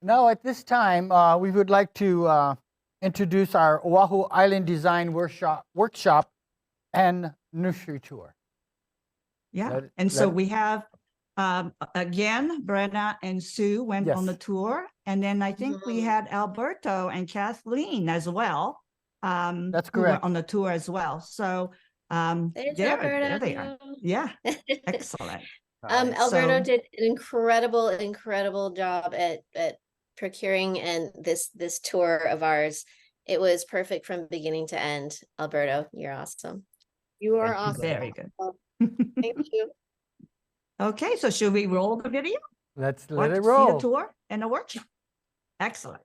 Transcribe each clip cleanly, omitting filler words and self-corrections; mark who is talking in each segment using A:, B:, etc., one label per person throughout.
A: Now at this time, we would like to introduce our Oahu Island Design Workshop and Nursery Tour.
B: Yeah, so we have, again, Brenna and Sue went on the tour. And then I think we had Alberto and Kathleen as well.
A: That's correct.
B: Who were on the tour as well. So there they are. Yeah, excellent.
C: Alberto did an incredible job at procuring and this tour of ours. It was perfect from beginning to end. Alberto, you're awesome.
D: You are awesome.
B: Very good.
C: Thank you.
B: Okay, so should we roll the video?
A: Let's let it roll.
B: See the tour and the workshop. Excellent.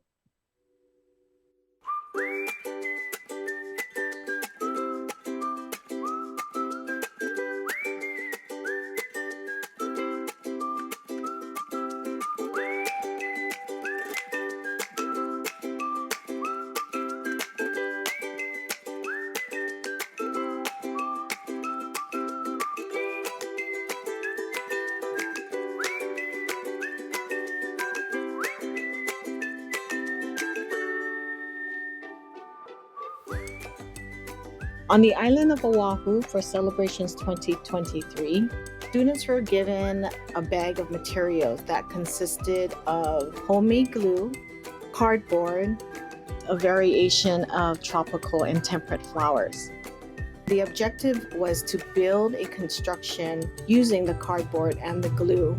D: On the island of Oahu for Celebrations 2023, students were given a bag of materials that consisted of homemade glue, cardboard, a variation of tropical and temperate flowers. The objective was to build a construction using the cardboard and the glue.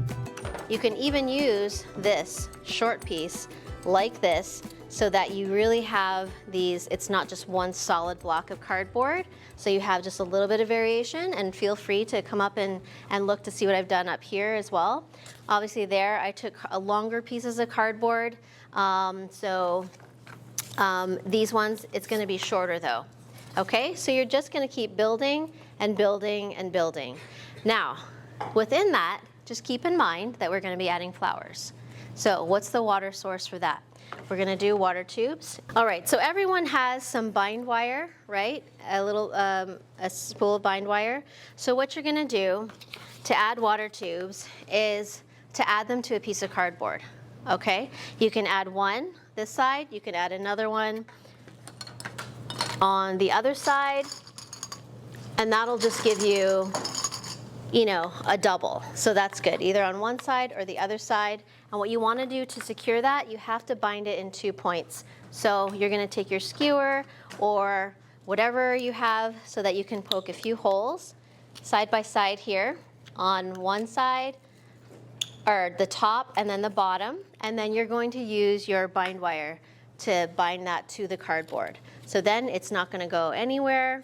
C: You can even use this short piece like this so that you really have these, it's not just one solid block of cardboard, so you have just a little bit of variation, and feel free to come up and look to see what I've done up here as well. Obviously there I took longer pieces of cardboard, these ones, it's gonna be shorter though. Okay, so you're just gonna keep building and building and building. Now, within that, just keep in mind that we're gonna be adding flowers. So what's the water source for that? We're gonna do water tubes. All right, so everyone has some bind wire, right? A little, a spool of bind wire. So what you're gonna do to add water tubes is to add them to a piece of cardboard, okay? You can add one this side, you can add another one on the other side, and that'll just give you, you know, a double. So that's good, either on one side or the other side. And what you want to do to secure that, you have to bind it in 2 points. So you're going to take your skewer or whatever you have so that you can poke a few holes side by side here on one side, or the top and then the bottom. And then you're going to use your bind wire to bind that to the cardboard. So then it's not going to go anywhere.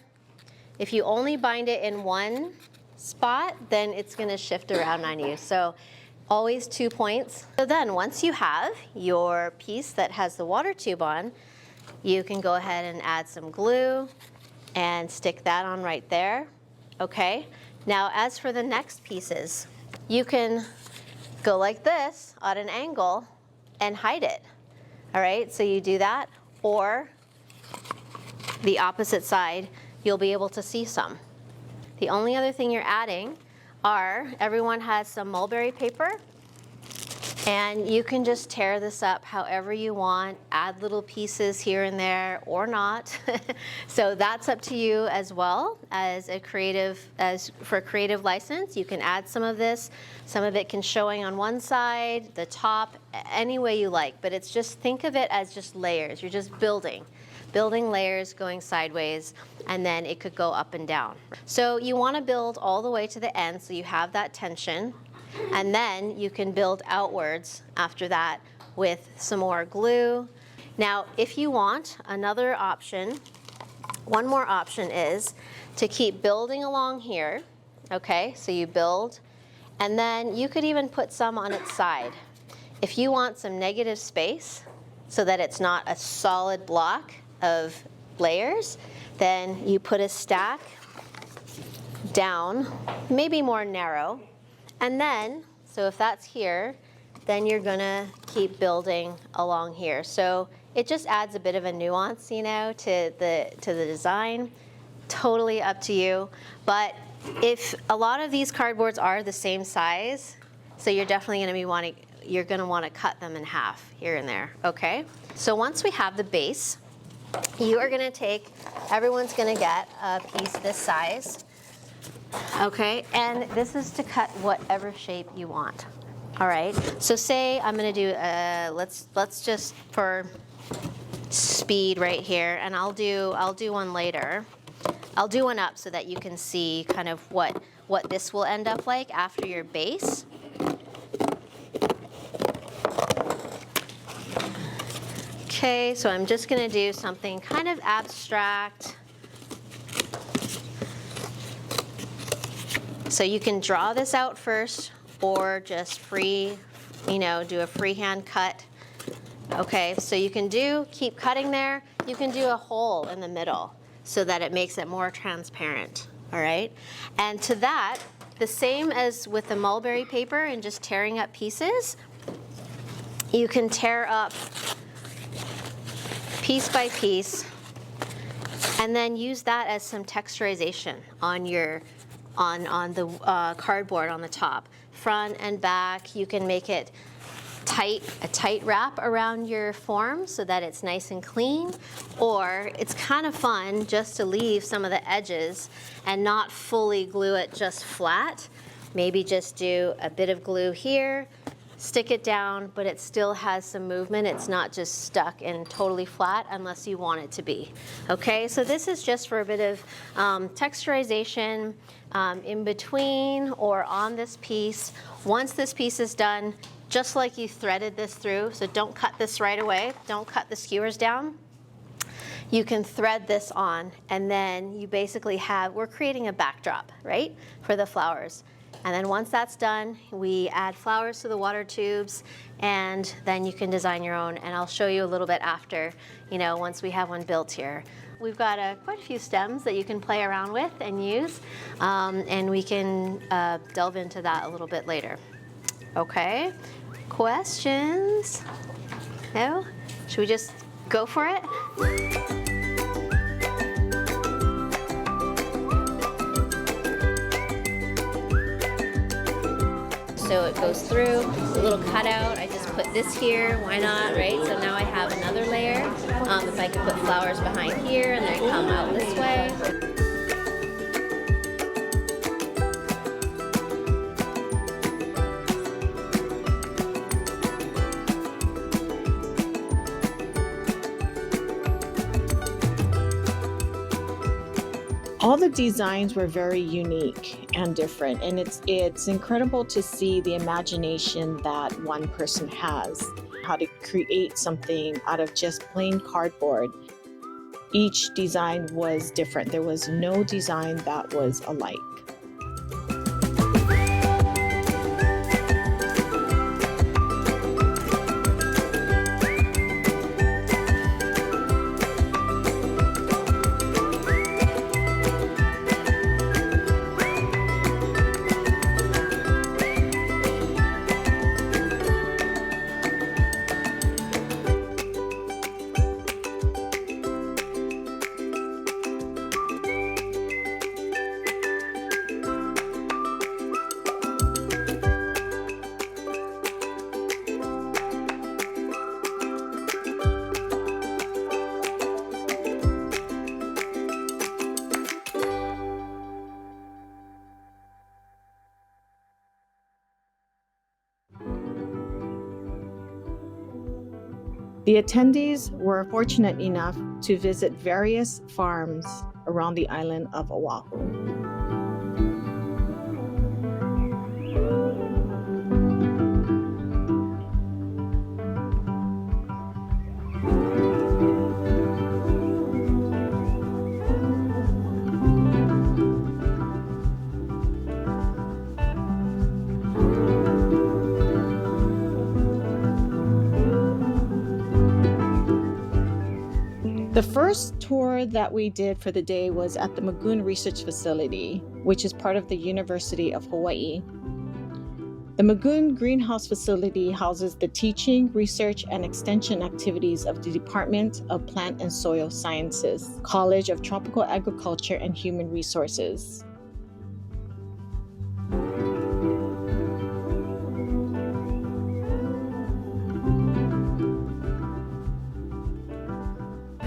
C: If you only bind it in one spot, then it's going to shift around on you. So always 2 points. So then once you have your piece that has the water tube on, you can go ahead and add some glue and stick that on right there. Okay, now as for the next pieces, you can go like this at an angle and hide it. All right, so you do that, or the opposite side, you'll be able to see some. The only other thing you're adding are, everyone has some mulberry paper, and you can just tear this up however you want, add little pieces here and there or not. So that's up to you as well as a creative, for a creative license. You can add some of this. Some of it can showing on one side, the top, any way you like, but it's just, think of it as just layers. You're just building layers going sideways, and then it could go up and down. So you want to build all the way to the end so you have that tension, and then you can build outwards after that with some more glue. Now, if you want another option, one more option is to keep building along here, okay? So you build, and then you could even put some on its side. If you want some negative space so that it's not a solid block of layers, then you put a stack down, maybe more narrow, and then, so if that's here, then you're gonna keep building along here. So it just adds a bit of a nuance, you know, to the design. Totally up to you. But if a lot of these cardboards are the same size, so you're definitely gonna be wanting, you're gonna wanna cut them in half here and there, okay? So once we have the base, you are gonna take, everyone's gonna get a piece this size, okay? And this is to cut whatever shape you want, all right? So say I'm gonna do, let's just for speed right here, and I'll do one later. I'll do one up so that you can see kind of what this will end up like after your base. Okay, so I'm just gonna do something kind of abstract. So you can draw this out first or just do a freehand cut. Okay, so you can keep cutting there. You can do a hole in the middle so that it makes it more transparent, all right? And to that, the same as with the mulberry paper and just tearing up pieces, you can tear up piece by piece and then use that as some texturization on the cardboard on the top. Front and back, you can make it a tight wrap around your form so that it's nice and clean, or it's kind of fun just to leave some of the edges and not fully glue it just flat. Maybe just do a bit of glue here, stick it down, but it still has some movement. It's not just stuck and totally flat unless you want it to be. Okay, so this is just for a bit of texturization in between or on this piece. Once this piece is done, just like you threaded this through, so don't cut this right away, don't cut the skewers down. You can thread this on, and then you basically we're creating a backdrop, right, for the flowers. And then once that's done, we add flowers to the water tubes, and then you can design your own, and I'll show you a little bit after, once we have one built here. We've got quite a few stems that you can play around with and use, and we can delve into that a little bit later. Okay, questions? No? Should we just go for it? So it goes through, a little cutout, I just put this here, why not, right? So now I have another layer. If I could put flowers behind here and they come out this way.
D: All the designs were very unique and different, and it's incredible to see the imagination that one person has, how to create something out of just plain cardboard. Each design was different. There was no design that was alike. The attendees were fortunate enough to visit various farms around the island of Oahu. The first tour that we did for the day was at the Magoon Research Facility, which is part of the University of Hawaii. The Magoon Greenhouse Facility houses the teaching, research, and extension activities of the Department of Plant and Soil Sciences, College of Tropical Agriculture and Human Resources.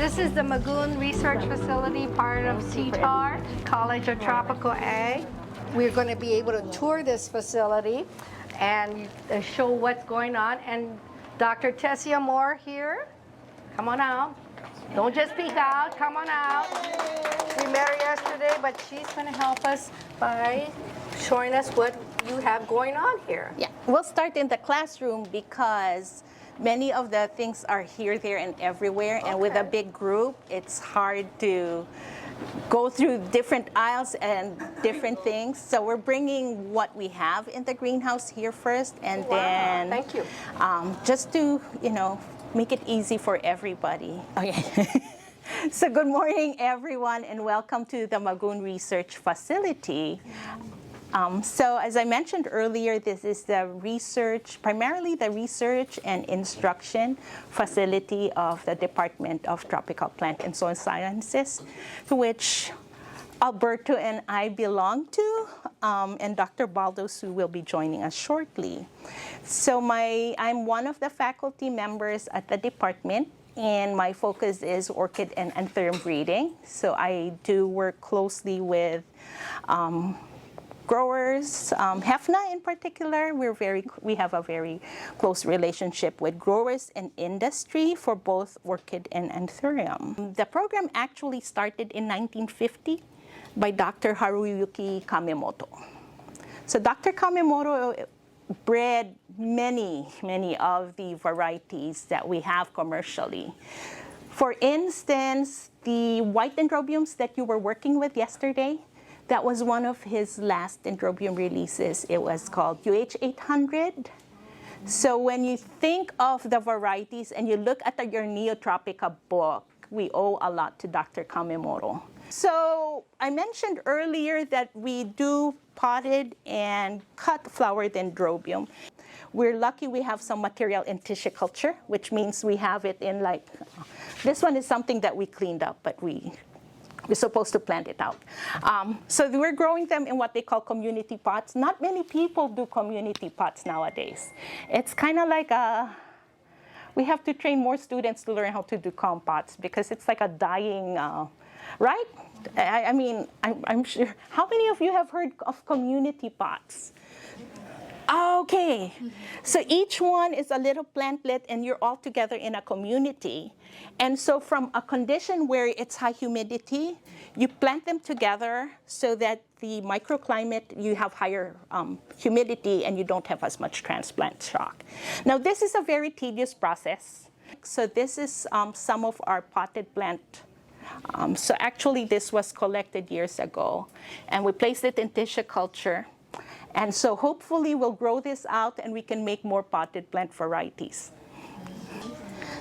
E: This is the Magoon Research Facility, part of CTAR, College of Tropical Ag. We're going to be able to tour this facility and show what's going on. And Dr. Tessia Moore here, come on out. Don't just peek out, come on out. We met her yesterday, but she's going to help us by showing us what you have going on here.
F: Yeah, we'll start in the classroom because many of the things are here, there, and everywhere. And with a big group, it's hard to go through different aisles and different things. So we're bringing what we have in the greenhouse here first, and then
E: Thank you.
F: Just to, make it easy for everybody. Okay. So good morning, everyone, and welcome to the Magoon Research Facility. So as I mentioned earlier, this is primarily the research and instruction facility of the Department of Tropical Plant and Soil Sciences, to which Alberto and I belong to, and Dr. Baldos, who will be joining us shortly. So I'm one of the faculty members at the department, and my focus is orchid and anthurium breeding. So I do work closely with growers, HFNA in particular. We have a very close relationship with growers and industry for both orchid and anthurium. The program actually started in 1950 by Dr. Haruyuki Kamemoto. So Dr. Kamemoto bred many of the varieties that we have commercially. For instance, the white dendrobiums that you were working with yesterday, that was one of his last dendrobium releases. It was called UH800. So when you think of the varieties and you look at your Neotropica book, we owe a lot to Dr. Kamemoto. So I mentioned earlier that we do potted and cut flower dendrobium. We're lucky we have some material in tissue culture, which means we have it in this one is something that we cleaned up, but we're supposed to plant it out. So we're growing them in what they call community pots. Not many people do community pots nowadays. It's kind of like we have to train more students to learn how to do compots because it's like a dying, right? I mean, I'm sure. How many of you have heard of community pots? Okay, so each one is a little plantlet and you're all together in a community. And so from a condition where it's high humidity, you plant them together so that the microclimate, you have higher humidity and you don't have as much transplant shock. Now this is a very tedious process. So this is some of our potted plant. So actually this was collected years ago and we placed it in tissue culture. And so hopefully we'll grow this out and we can make more potted plant varieties.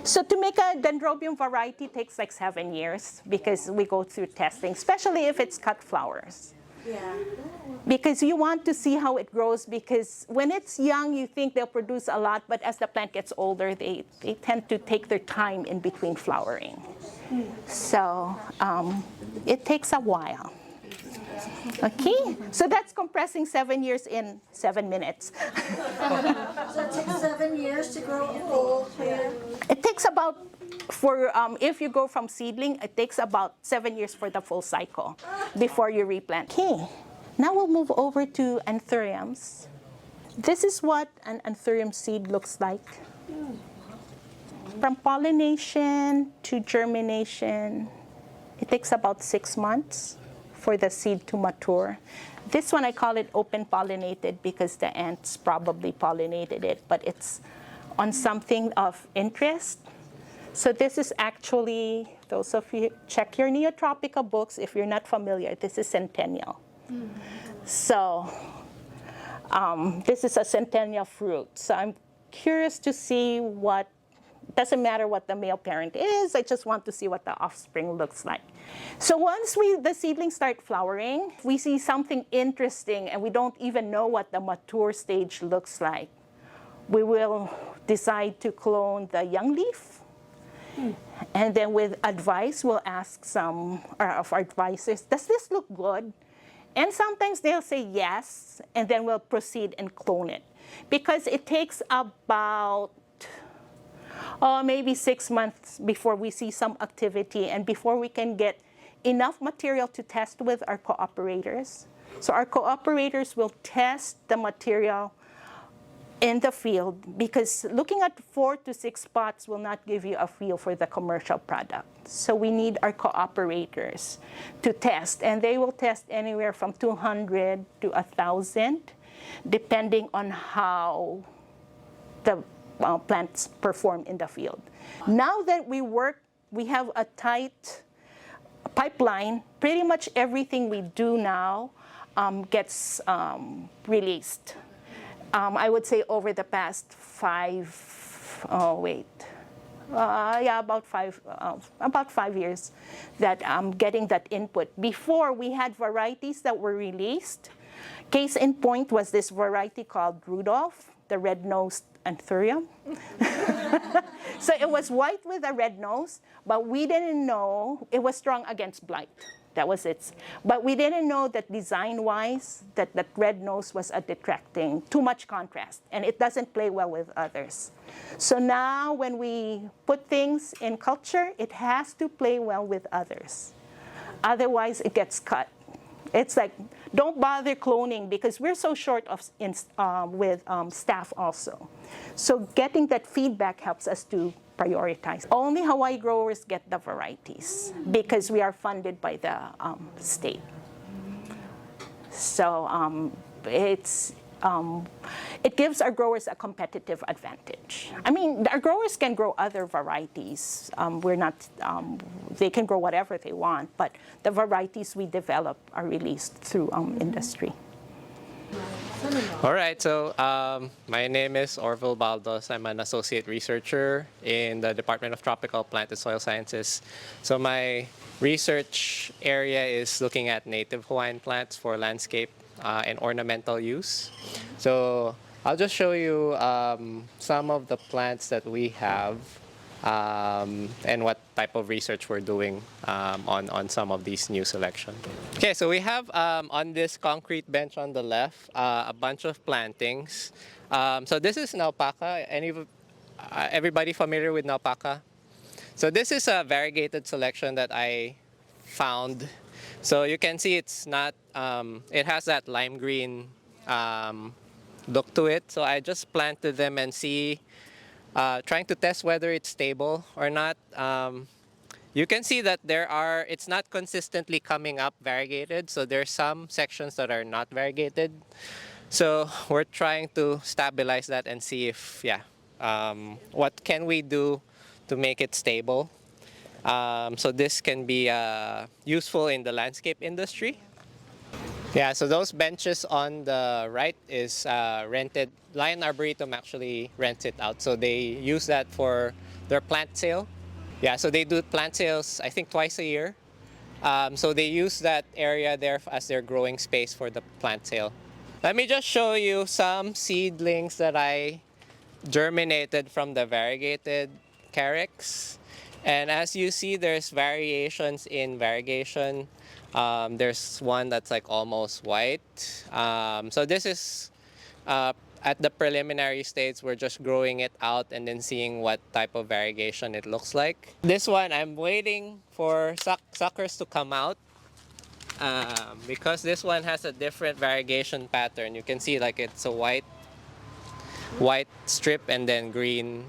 F: So to make a dendrobium variety takes like 7 years because we go through testing, especially if it's cut flowers. Yeah. Because you want to see how it grows because when it's young, you think they'll produce a lot, but as the plant gets older, they tend to take their time in between flowering. So it takes a while. Okay, so that's compressing 7 years in 7 minutes.
G: So it takes 7 years to grow a full plant?
F: It takes about, if you go from seedling, it takes about 7 years for the full cycle before you replant. Okay, now we'll move over to anthuriums. This is what an anthurium seed looks like. From pollination to germination, it takes about 6 months for the seed to mature. This one I call it open pollinated because the ants probably pollinated it, but it's on something of interest. So this is actually, those of you, check your Neotropica books if you're not familiar, this is centennial. So this is a centennial fruit. So I'm curious to see doesn't matter what the male parent is, I just want to see what the offspring looks like. So once the seedlings start flowering, we see something interesting and we don't even know what the mature stage looks like. We will decide to clone the young leaf. And then with advice, we'll ask some of our advisors, does this look good? And sometimes they'll say yes, and then we'll proceed and clone it. Because it takes about maybe 6 months before we see some activity and before we can get enough material to test with our cooperators. So our cooperators will test the material in the field, because looking at 4 to 6 spots will not give you a feel for the commercial product. So we need our cooperators to test, and they will test anywhere from 200 to 1,000, depending on how the plants perform in the field. Now that we have a tight pipeline, pretty much everything we do now gets released. I would say over the past about 5 years that I'm getting that input. Before, we had varieties that were released. Case in point was this variety called Rudolph, the red-nosed anthurium. So it was white with a red nose, but we didn't know it was strong against blight. That was it. But we didn't know that design-wise, that red nose was detracting too much contrast, and it doesn't play well with others. So now when we put things in culture, it has to play well with others. Otherwise, it gets cut. It's like, don't bother cloning, because we're so short with staff also. So getting that feedback helps us to prioritize. Only Hawaii growers get the varieties because we are funded by the state. So it gives our growers a competitive advantage. I mean, our growers can grow other varieties. They can grow whatever they want, but the varieties we develop are released through industry.
H: All right, so my name is Orville Baldos. I'm an associate researcher in the Department of Tropical Plant and Soil Sciences. So my research area is looking at native Hawaiian plants for landscape and ornamental use. So I'll just show you some of the plants that we have and what type of research we're doing on some of these new selections. Okay, so we have on this concrete bench on the left a bunch of plantings. So this is Naupaka. Everybody familiar with Naupaka? So this is a variegated selection that I found. So you can see it's not, it has that lime green look to it. So I just planted them and see, trying to test whether it's stable or not. You can see that it's not consistently coming up variegated. So there's some sections that are not variegated. So we're trying to stabilize that and see if, what can we do to make it stable. So this can be useful in the landscape industry. Yeah, so those benches on the right is rented. Lion Arboretum actually rents it out. So they use that for their plant sale. Yeah, so they do plant sales, I think, twice a year. So they use that area there as their growing space for the plant sale. Let me just show you some seedlings that I germinated from the variegated carex. And as you see, there's variations in variegation. There's one that's like almost white. So this is at the preliminary stage. We're just growing it out and then seeing what type of variegation it looks like. This one, I'm waiting for suckers to come out because this one has a different variegation pattern. You can see like it's a white strip and then green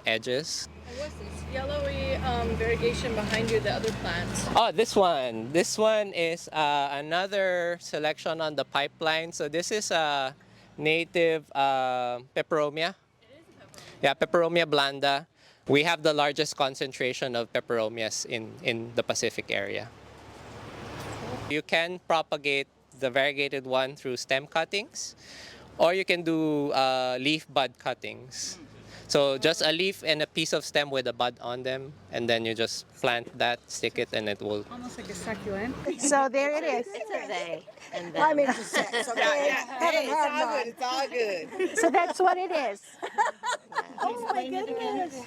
H: edges.
I: What's this yellowy variegation behind you, the other plants?
H: Oh, this one. This one is another selection on the pipeline. So this is a native peperomia.
I: It is a peperomia.
H: Yeah, peperomia blanda. We have the largest concentration of peperomias in the Pacific area. You can propagate the variegated one through stem cuttings, or you can do leaf bud cuttings. So just a leaf and a piece of stem with a bud on them, and then you just plant that, stick it, and it will...
I: Almost like a succulent.
F: So there it is.
C: It's a they and them.
G: I'm interested, so
I: It's all good.
F: So that's what it is.
G: Oh my goodness.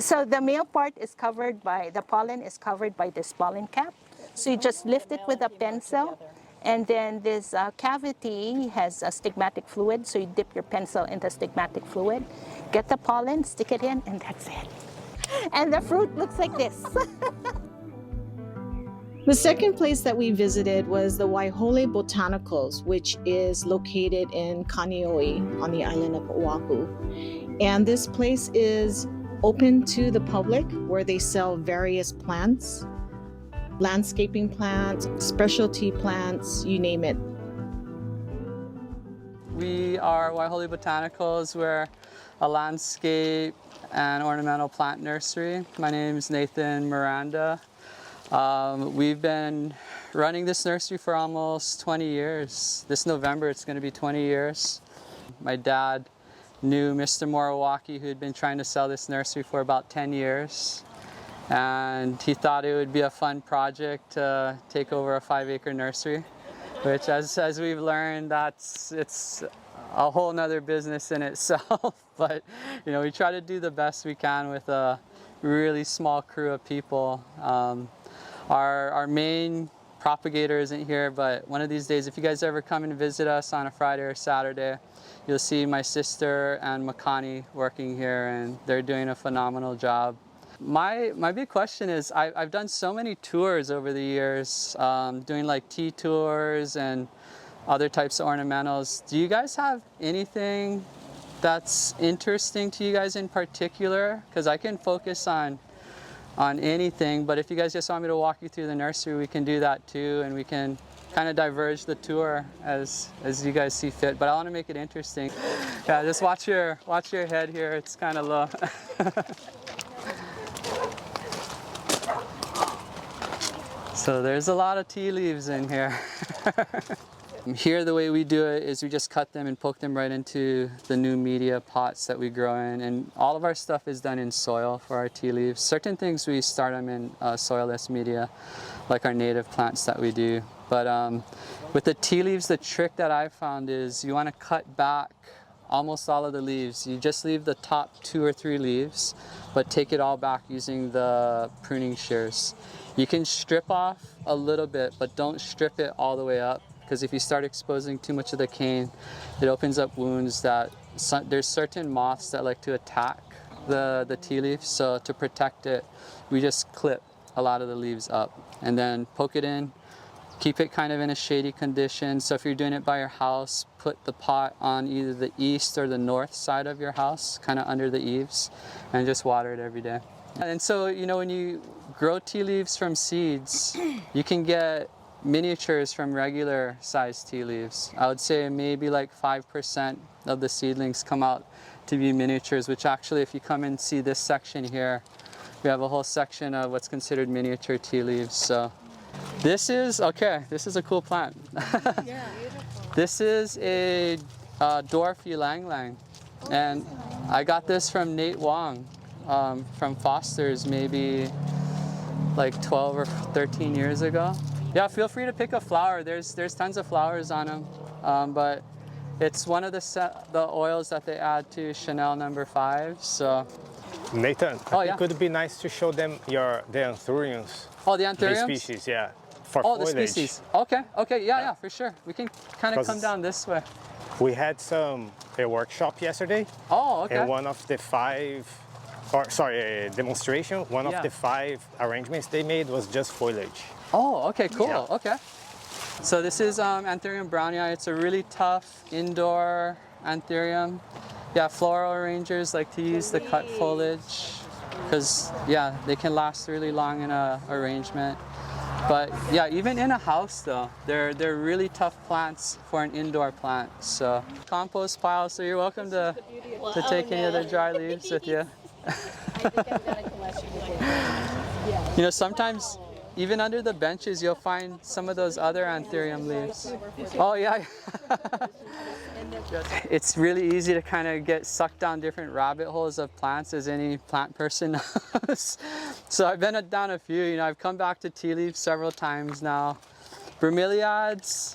F: So the male part is covered by, the pollen is covered by this pollen cap. So you just lift it with a pencil And then this cavity has a stigmatic fluid, so you dip your pencil in the stigmatic fluid, get the pollen, stick it in, and that's it. And the fruit looks like this.
D: The second place that we visited was the Waihole Botanicals, which is located in Kaneohe on the island of Oahu. And this place is open to the public, where they sell various plants, landscaping plants, specialty plants, you name it.
J: We are Waihole Botanicals. We're a landscape and ornamental plant nursery. My name is Nathan Miranda. We've been running this nursery for almost 20 years. This November it's going to be 20 years. My dad knew Mr. Moriwaki, who had been trying to sell this nursery for about 10 years. And he thought it would be a fun project to take over a 5-acre nursery, which as we've learned, it's a whole nother business in itself. But you know, we try to do the best we can with a really small crew of people. Our main propagator isn't here, but one of these days, if you guys ever come and visit us on a Friday or Saturday, you'll see my sister and Makani working here, and they're doing a phenomenal job. My big question is, I've done so many tours over the years, doing like tea tours and other types of ornamentals. Do you guys have anything that's interesting to you guys in particular? Because I can focus on anything, but if you guys just want me to walk you through the nursery, we can do that too, and we can kind of diverge the tour as you guys see fit. But I want to make it interesting. Yeah, just watch your head here. It's kind of low. So there's a lot of tea leaves in here. Here, the way we do it is we just cut them and poke them right into the new media pots that we grow in. And all of our stuff is done in soil for our tea leaves. Certain things we start them in soilless media, like our native plants that we do. But with the tea leaves, the trick that I found is you want to cut back almost all of the leaves. You just leave the top 2 or 3 leaves, but take it all back using the pruning shears. You can strip off a little bit, but don't strip it all the way up, because if you start exposing too much of the cane, it opens up wounds that there's certain moths that like to attack the tea leaf. So to protect it, we just clip a lot of the leaves up and then poke it in, keep it kind of in a shady condition. So if you're doing it by your house, put the pot on either the east or the north side of your house, kind of under the eaves, and just water it every day. And so, you know, when you grow tea leaves from seeds, you can get miniatures from regular sized tea leaves. I would say maybe like 5% of the seedlings come out to be miniatures, which actually, if you come and see this section here, we have a whole section of what's considered miniature tea leaves. So this is a cool plant. Yeah. This is a dwarf ylang ylang, and I got this from Nate Wong from Foster's maybe like 12 or 13 years ago. Yeah, feel free to pick a flower. There's tons of flowers on them, but it's one of the oils that they add to Chanel No. 5. So,
K: Nathan, I think it would be nice to show them the anthuriums.
J: Oh, the anthuriums?
K: The species, yeah. For foliage.
J: The species. Okay, yeah, for sure. We can kind of come down this way.
K: We had a workshop yesterday.
J: Oh, okay.
K: And one of the 5, demonstration. One of the 5 arrangements they made was just foliage.
J: Oh, okay, cool.
K: Yeah.
J: Okay. So this is Anthurium brownii. It's a really tough indoor anthurium. Yeah, floral arrangers like to use the cut foliage because, yeah, they can last really long in a arrangement. But yeah, even in a house though, they're really tough plants for an indoor plant. So compost pile. So you're welcome to take any of the dry leaves with you. You know, sometimes even under the benches, you'll find some of those other anthurium leaves. Oh yeah. It's really easy to kind of get sucked down different rabbit holes of plants, as any plant person knows. So I've been down a few. You know, I've come back to tea leaves several times now. Bromeliads,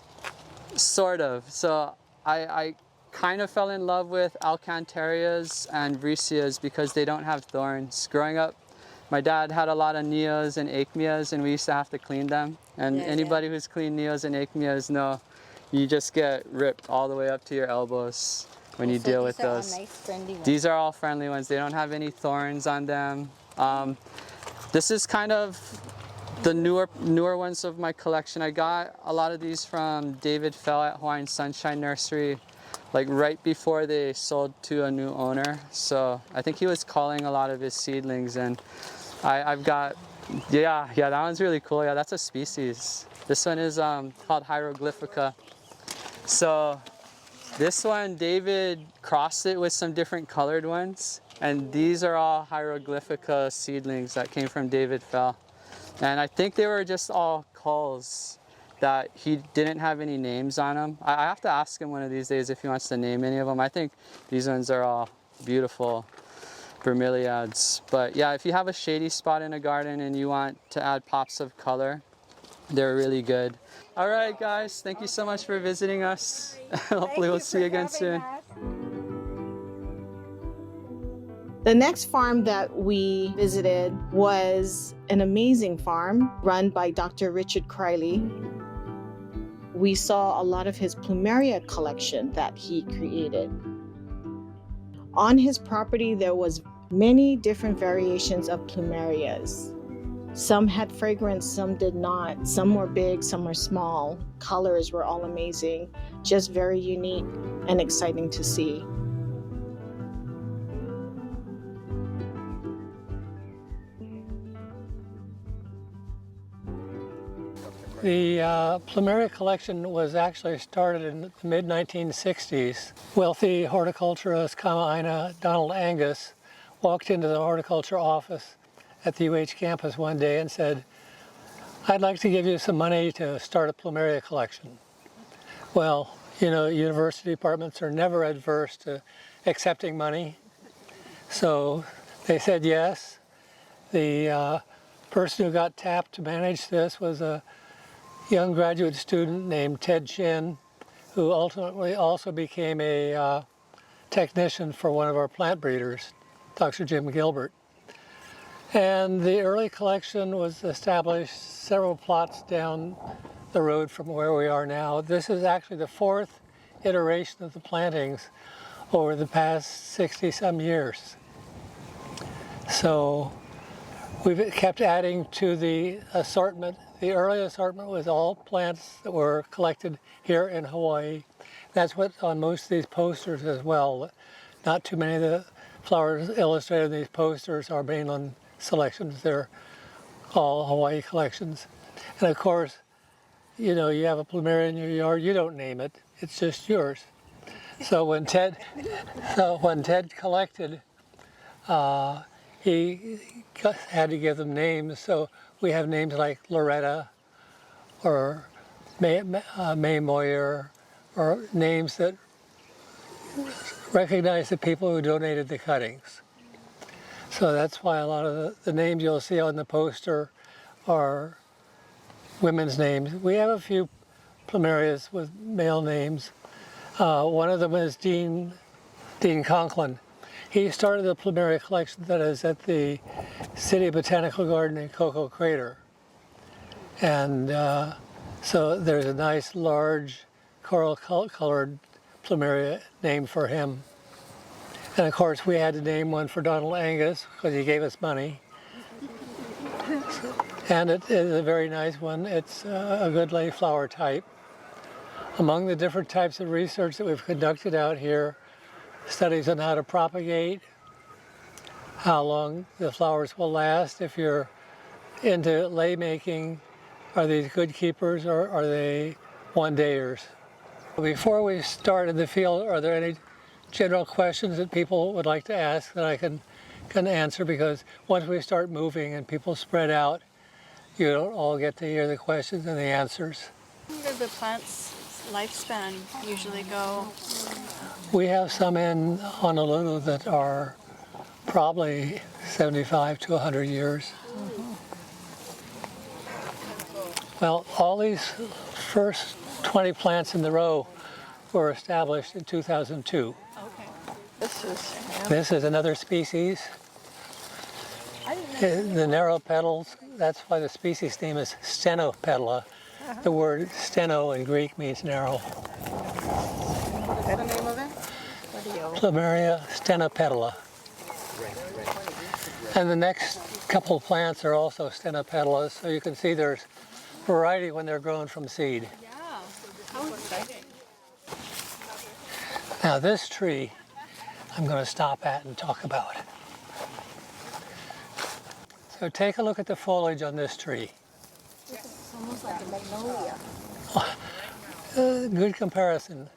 J: sort of. So I kind of fell in love with alcantarias and vricias because they don't have thorns. Growing up My dad had a lot of neos and aechmias, and we used to have to clean them. And anybody who's cleaned neos and aechmias know you just get ripped all the way up to your elbows when you deal with those.
L: Nice, friendly ones.
J: These are all friendly ones. They don't have any thorns on them. This is kind of the newer ones of my collection. I got a lot of these from David Fell at Hawaiian Sunshine Nursery, like right before they sold to a new owner. So I think he was calling a lot of his seedlings, and I've got, yeah, that one's really cool. Yeah, that's a species. This one is called Hieroglyphica. So this one, David crossed it with some different colored ones, and these are all Hieroglyphica seedlings that came from David Fell. And I think they were just all culls that he didn't have any names on them. I have to ask him one of these days if he wants to name any of them. I think these ones are all beautiful bromeliads. But yeah, if you have a shady spot in a garden and you want to add pops of color, they're really good. All right, guys, thank you so much for visiting us. Hopefully we'll see you again soon.
D: The next farm that we visited was an amazing farm run by Dr. Richard Criley. We saw a lot of his plumeria collection that he created. On his property, there was many different variations of plumerias. Some had fragrance, some did not. Some were big, some were small. Colors were all amazing, just very unique and exciting to see.
M: The plumeria collection was actually started in the mid-1960s. Wealthy horticulturist Komohana Donald Angus walked into the horticulture office at the UH campus one day and said, "I'd like to give you some money to start a plumeria collection." Well, you know, university departments are never adverse to accepting money. So they said yes. The person who got tapped to manage this was a young graduate student named Ted Chin, who ultimately also became a technician for one of our plant breeders, Dr. Jim Gilbert. And the early collection was established several plots down the road from where we are now. This is actually the fourth iteration of the plantings over the past 60-some years. So we've kept adding to the assortment. The early assortment was all plants that were collected here in Hawaii. That's what's on most of these posters as well. Not too many of the flowers illustrated in these posters are mainland selections. They're all Hawaii collections. And of course, you know, you have a plumeria in your yard, you don't name it, it's just yours. So when Ted collected, he had to give them names. So we have names like Loretta or May Moyer, or names that recognize the people who donated the cuttings. So that's why a lot of the names you'll see on the poster are women's names. We have a few plumerias with male names. One of them is Dean Conklin. He started the plumeria collection that is at the City Botanical Garden in Cocoa Crater. And so there's a nice large coral colored plumeria named for him. And of course we had to name one for Donald Angus because he gave us money. And it is a very nice one. It's a good lay flower type. Among the different types of research that we've conducted out here, studies on how to propagate, how long the flowers will last. If you're into lay making, are these good keepers or are they one-dayers? Before we start in the field, are there any general questions that people would like to ask that I can answer? Because once we start moving and people spread out, you don't all get to hear the questions and the answers.
I: Where does the plant's lifespan usually go?
M: We have some in Honolulu that are probably 75 to 100 years. Well, all these first 20 plants in the row were established in 2002.
I: Okay.
M: This is another species. The narrow petals, that's why the species name is Stenopetala. The word steno in Greek means narrow.
L: What's the name of it?
M: Plumeria stenopetala. And the next couple of plants are also stenopetalas, so you can see there's variety when they're grown from seed.
L: Yeah, how exciting.
M: Now this tree I'm going to stop at and talk about. So take a look at the foliage on this tree.
G: It's almost like a magnolia.
M: Good comparison.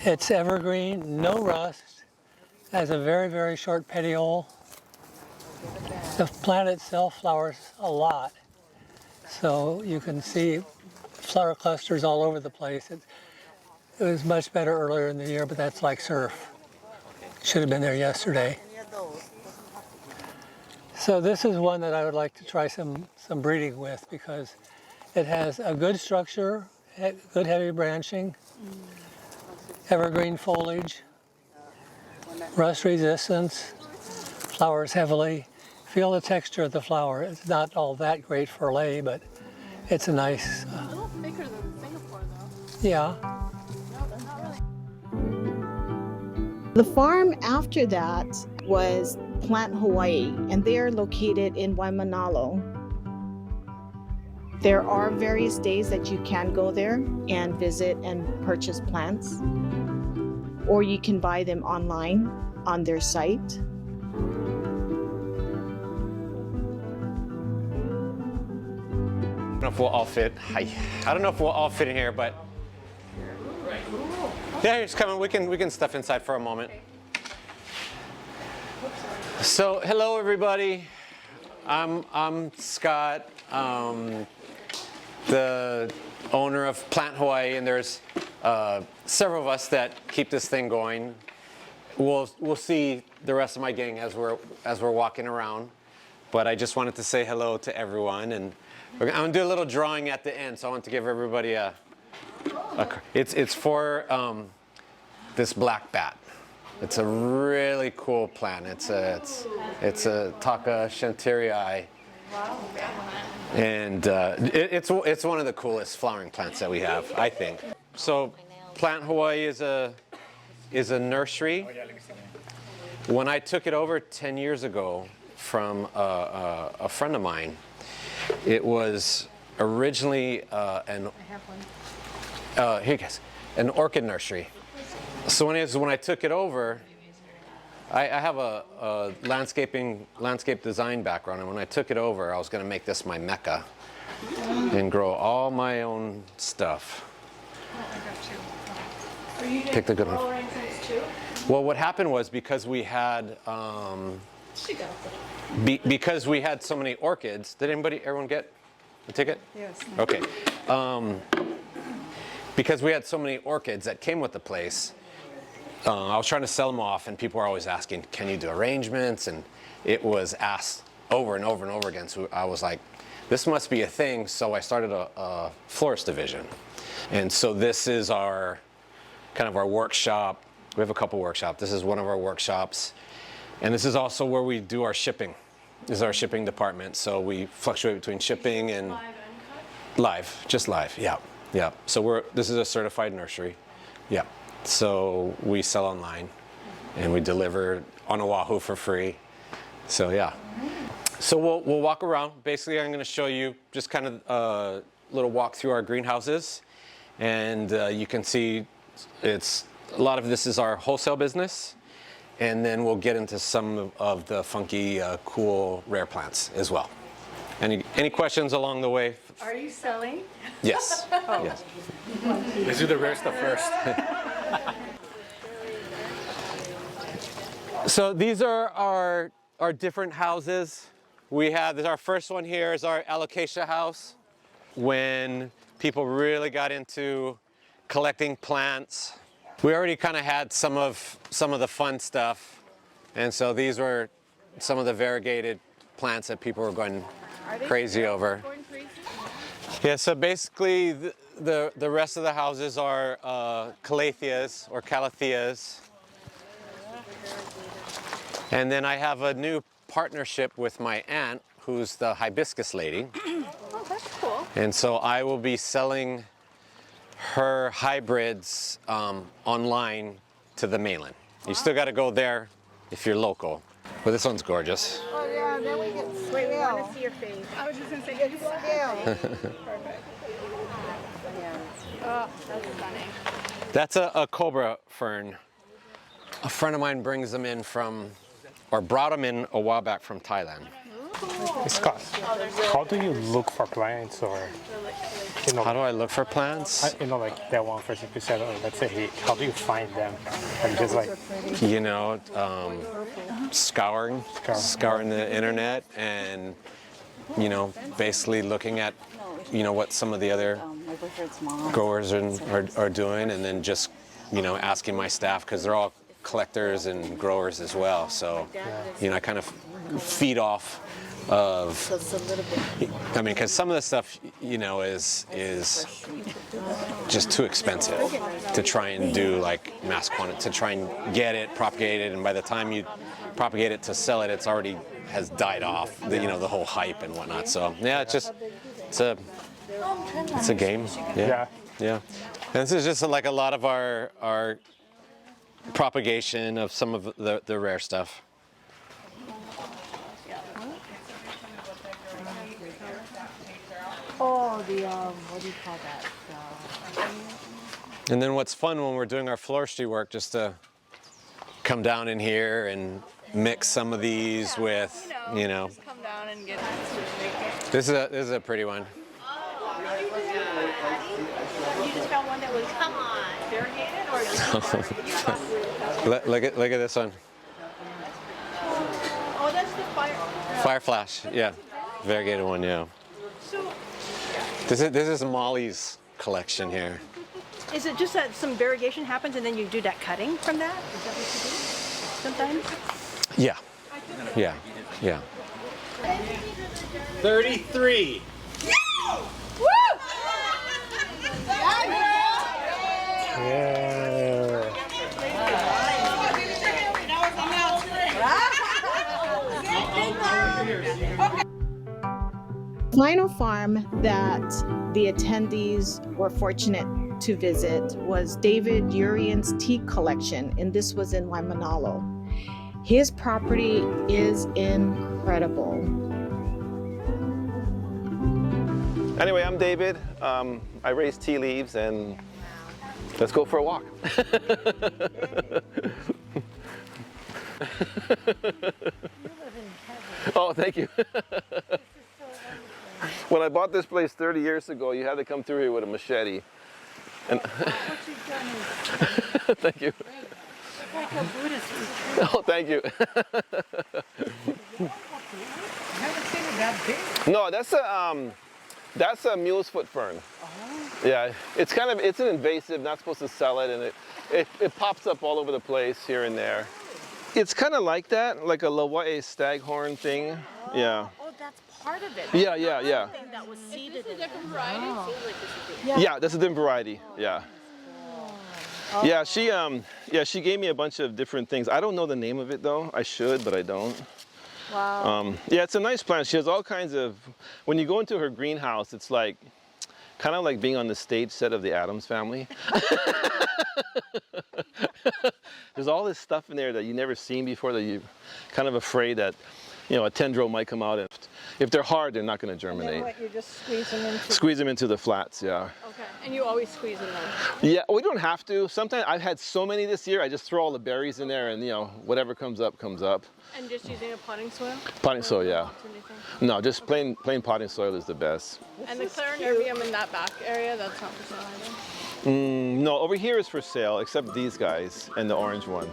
M: It's evergreen, no rust, has a very, very short petiole. The plant itself flowers a lot, so you can see flower clusters all over the place. It was much better earlier in the year, but that's like surf. Should have been there yesterday. So this is one that I would like to try some breeding with because it has a good structure, good heavy branching, evergreen foliage, rust resistance, flowers heavily. Feel the texture of the flower. It's not all that great for lay, but it's a nice.
L: A little thicker than Singapore, though.
M: Yeah.
L: No, not really.
D: The farm after that was Plant Hawaii, and they are located in Waimanalo. There are various days that you can go there and visit and purchase plants, or you can buy them online on their site.
N: I don't know if we'll all fit. I don't know if we'll all fit in here, but yeah, here's coming. We can stuff inside for a moment. So, hello everybody. I'm Scott, the owner of Plant Hawaii, and there's several of us that keep this thing going. We'll see the rest of my gang as we're walking around, but I just wanted to say hello to everyone, and I'm gonna do a little drawing at the end, so I want to give everybody it's for this black bat. It's a really cool plant. It's a Taka Chanterii, and it's one of the coolest flowering plants that we have, I think. So, Plant Hawaii is a nursery. When I took it over 10 years ago from a friend of mine, it was originally an orchid nursery. So when I took it over, I have a landscape design background, and when I took it over, I was going to make this my mecca and grow all my own stuff. Pick the good one. Well, what happened was because we had because we had so many orchids. Did everyone get the ticket?
L: Yes.
N: Okay. Because we had so many orchids that came with the place, I was trying to sell them off, and people were always asking, can you do arrangements? And it was asked over and over and over again. So I was like, this must be a thing. So I started a florist division. And so this is our kind of our workshop. We have a couple workshops. This is one of our workshops. And this is also where we do our shipping. This is our shipping department. So we fluctuate between shipping and live, just live. Yeah. Yeah. So this is a certified nursery. Yeah. So we sell online and we deliver on Oahu for free. So yeah. So we'll walk around. Basically, I'm going to show you just kind of a little walk through our greenhouses, and you can see a lot of this is our wholesale business, and then we'll get into some of the funky, cool, rare plants as well. Any questions along the way?
E: Are you selling?
N: Yes.
E: Oh.
N: Yes.
K: Let's do the rare stuff first.
N: So these are our different houses. Our first one here is our alocasia house. When people really got into collecting plants, we already kind of had some of the fun stuff, and so these were some of the variegated plants that people were going crazy over. Yeah, so basically the rest of the houses are calatheas or calatheas. And then I have a new partnership with my aunt, who's the hibiscus lady.
L: Oh, that's cool.
N: And so I will be selling her hybrids online to the mainland. You still got to go there if you're local. But this one's gorgeous.
G: Oh yeah, then we get sweet.
L: We want to see your face. I was just going to say, get Perfect. Oh, that's stunning.
N: That's a cobra fern. A friend of mine brings them in from, or brought them in a while back from Thailand.
K: Scott, how do you look for plants, or
N: how do I look for plants?
K: Like that one for example, said, let's say, how do you find them? And just like,
N: scouring the internet, and basically looking at what some of the other growers are doing, and then just asking my staff, because they're all collectors and growers as well. So I kind of feed off of, because some of the stuff is just too expensive to try and do like mass quantity, to try and get it propagated, and by the time you propagate it to sell it, it's already has died off, the whole hype and whatnot. So yeah, it's a game. Yeah. And this is just like a lot of our propagation of some of the rare stuff.
G: Oh, what do you call that?
N: And then what's fun when we're doing our floristry work, just to come down in here and mix some of these with,
L: Just come down and get it.
N: This is a pretty one.
L: You just found one that was, come on, variegated, or
N: Look at this one.
L: Oh, that's the fire.
N: Fire flash, yeah, variegated one, yeah.
L: So,
N: This is Molly's collection here.
L: is it just that some variegation happens and then you do that cutting from that? Is that what you do sometimes?
N: Yeah.
O: 33.
L: Woo!
D: Final farm that the attendees were fortunate to visit was David Urian's tea collection, and this was in Waimanalo. His property is incredible.
P: Anyway, I'm David. I raise tea leaves, and let's go for a walk. Oh, thank you. When I bought this place 30 years ago, you had to come through here with a machete. And thank you.
G: Like a Buddhist.
P: Oh, thank you. No, that's a mule's foot fern. Yeah, it's an invasive, not supposed to sell it, and it pops up all over the place here and there. It's kind of like that, like a Lawa'e staghorn thing. Yeah.
G: Oh, that's part of it.
P: Yeah.
G: That was seeded.
L: Is this a different variety? It seems like this would be.
P: Yeah, that's a different variety. Yeah. Yeah, she gave me a bunch of different things. I don't know the name of it though. I should, but I don't.
G: Wow.
P: Yeah, it's a nice plant. She has all kinds of, when you go into her greenhouse, it's like, kind of like being on the stage set of the Addams Family. There's all this stuff in there that you've never seen before that you're kind of afraid that, a tendril might come out. If they're hard, they're not going to germinate.
G: And then you just squeeze them into.
P: Squeeze them into the flats, yeah.
L: Okay, and you always squeeze in them.
P: Yeah, we don't have to. Sometimes I've had so many this year, I just throw all the berries in there and, whatever comes up, comes up.
L: And just using a potting soil?
P: Potting soil, yeah. No, just plain potting soil is the best.
L: And the clarinerbium in that back area, that's not for sale either?
P: No, over here is for sale, except these guys and the orange one.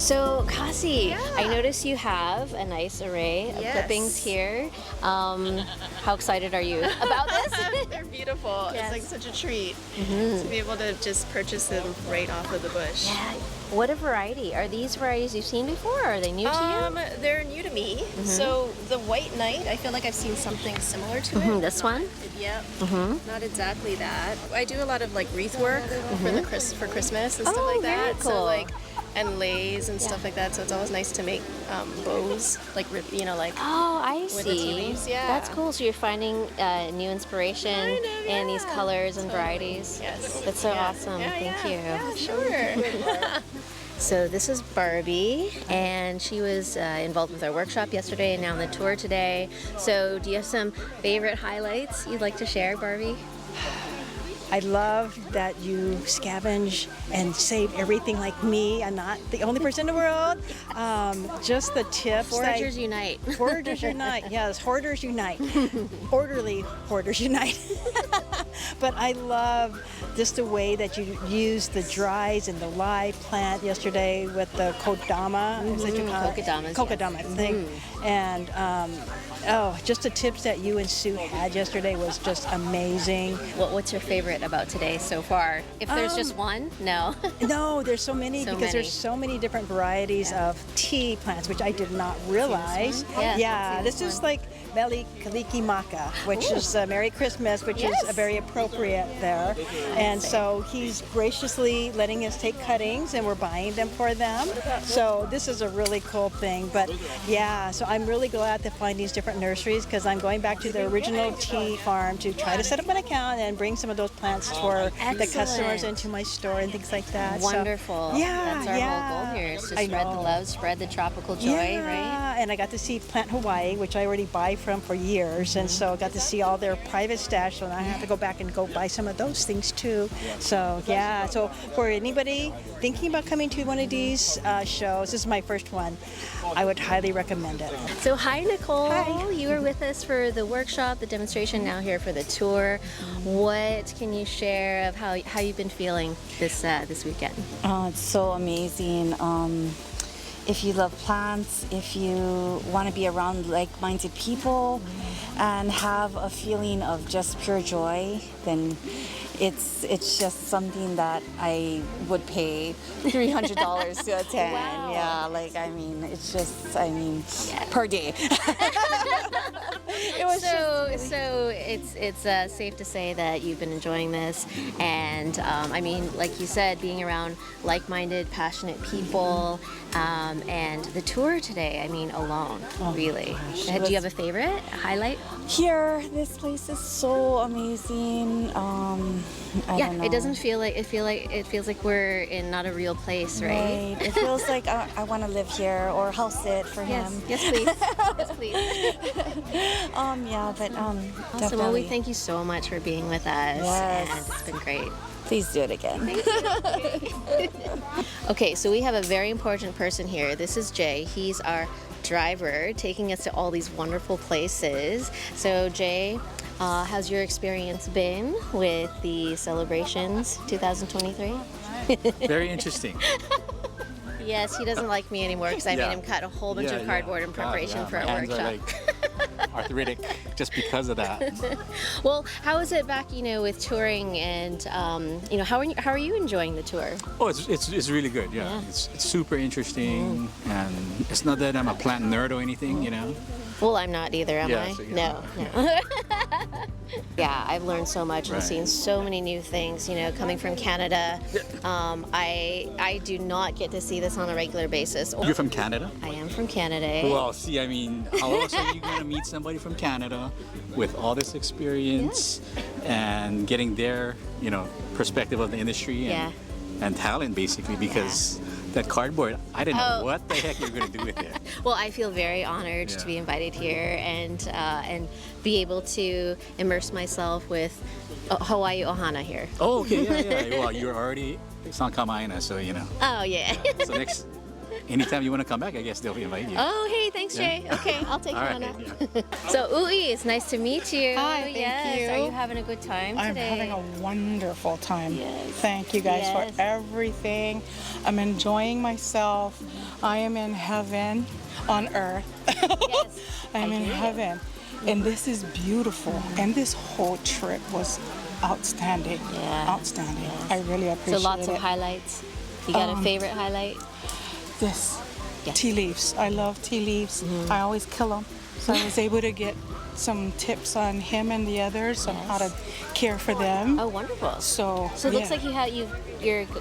C: So, Kasi, I notice you have a nice array of clippings here. How excited are you about this?
O: They're beautiful.
C: Yes.
O: It's like such a treat to be able to just purchase them right off of the bush.
C: Yeah. What a variety. Are these varieties you've seen before, or are they new to you?
O: They're new to me. So the White Knight, I feel like I've seen something similar to it.
C: This one?
O: Yep. Not exactly that. I do a lot of like wreath work for Christmas and stuff like
C: very
O: that.
C: cool.
O: So like and leis and stuff like that. So it's always nice to make bows, like like.
C: Oh, I
O: with the tea
C: see.
O: leaves. Yeah.
C: That's cool. So you're finding new inspiration in these colors and varieties.
O: Yes.
C: That's so awesome. Thank you.
O: Yeah, sure.
C: So this is Barbie, and she was involved with our workshop yesterday and now on the tour today. So do you have some favorite highlights you'd like to share, Barbie?
L: I love that you scavenge and save everything like me. I'm not the only person in the world. Just the tips.
C: Foragers unite.
L: Foragers unite. Yes, hoarders unite. Orderly hoarders unite. But I love just the way that you use the dries and the live plant yesterday with the kodama. Is that you call it? Kokedama thing. And just the tips that you and Sue had yesterday was just amazing.
C: What's your favorite about today so far? If there's just one, no.
L: No, there's so many because there's so many different varieties of tea plants, which I did not realize. This is like Meli Kalikimaka, which is Merry Christmas, which is very appropriate there. And so he's graciously letting us take cuttings and we're buying them for them. So this is a really cool thing. But so I'm really glad to find these different nurseries because I'm going back to the original tea farm to try to set up an account and bring some of those plants for the customers into my store and things like that.
C: Wonderful.
L: So,
C: that's our whole goal here, is to spread the love, spread the tropical joy, right?
L: And I got to see Plant Hawaii, which I already buy from for years, and so I got to see all their private stash, so now I have to go back and go buy some of those things too. So so for anybody thinking about coming to one of these shows, this is my first one, I would highly recommend it.
C: So hi, Nicole.
L: Hi.
C: You were with us for the workshop, the demonstration, now here for the tour. What can you share of how you've been feeling this weekend?
Q: It's so amazing. If you love plants, if you want to be around like-minded people and have a feeling of just pure joy, then it's just something that I would pay $300 to attend.
C: Wow.
Q: Yeah, it's just, per day. It was
C: so it's safe to say that you've been enjoying this, and like you said, being around like-minded, passionate people, and the tour today. Alone, really. Do you have a favorite highlight?
Q: Here, this place is so amazing. I don't know.
C: It doesn't feel like it feels like we're in not a real place, right?
Q: It feels like I want to live here or house sit for him.
C: Yes, please. Yes, please.
Q: Awesome.
C: Well, we thank you so much for being with us.
Q: Yes.
C: And it's been great.
Q: Please do it again.
C: Okay, so we have a very important person here. This is Jay. He's our driver taking us to all these wonderful places. So Jay, how's your experience been with the celebrations 2023?
R: Very interesting.
C: Yes, he doesn't like me anymore because I made him cut a whole bunch of cardboard in preparation for our
R: hands
C: workshop.
R: Are arthritic just because of that.
C: Well, how is it back, with touring, and how are you enjoying the tour?
R: Oh, it's really good. Yeah. It's super interesting, and it's not that I'm a plant nerd or anything,
C: Well, I'm not either, am I?
R: So
C: No. Yeah, I've learned so much and seen so many new things, coming from Canada. I do not get to see this on a regular basis.
R: You're from Canada?
C: I am from Canada.
R: Well, see, how else are you going to meet somebody from Canada with all this experience and getting their, perspective of the industry and talent, basically, because that cardboard, I didn't know what the heck you're going to do with it.
C: Well, I feel very honored to be invited here and be able to immerse myself with Hawaii Ohana here.
R: Oh, okay, yeah. Well, you're already, it's not Kamohana, so
C: Oh, yeah.
R: So anytime you want to come back, I guess they'll invite you.
C: Oh, hey, thanks,
R: Yeah.
C: Jay. Okay, I'll take you
R: All
C: on
R: right,
C: up. So, Ui, it's nice to meet you.
S: Hi, thank
C: yes.
S: you.
C: Are you having a good time
S: I'm
C: today?
S: having a wonderful time.
C: Yes.
S: Thank you guys
C: Yes.
S: for everything. I'm enjoying myself. I am in heaven on earth.
C: Yes.
S: I'm in heaven. And this is beautiful. And this whole trip was outstanding.
C: Yeah.
S: Outstanding. I really appreciate it.
C: So, lots of highlights. You got a
S: Um,
C: favorite highlight?
S: Yes. Tea leaves. I love tea leaves. I always kill them. So I was able to get some tips on him and the others on how to care for them.
C: Oh, wonderful.
S: So
C: So it looks
S: yeah.
C: like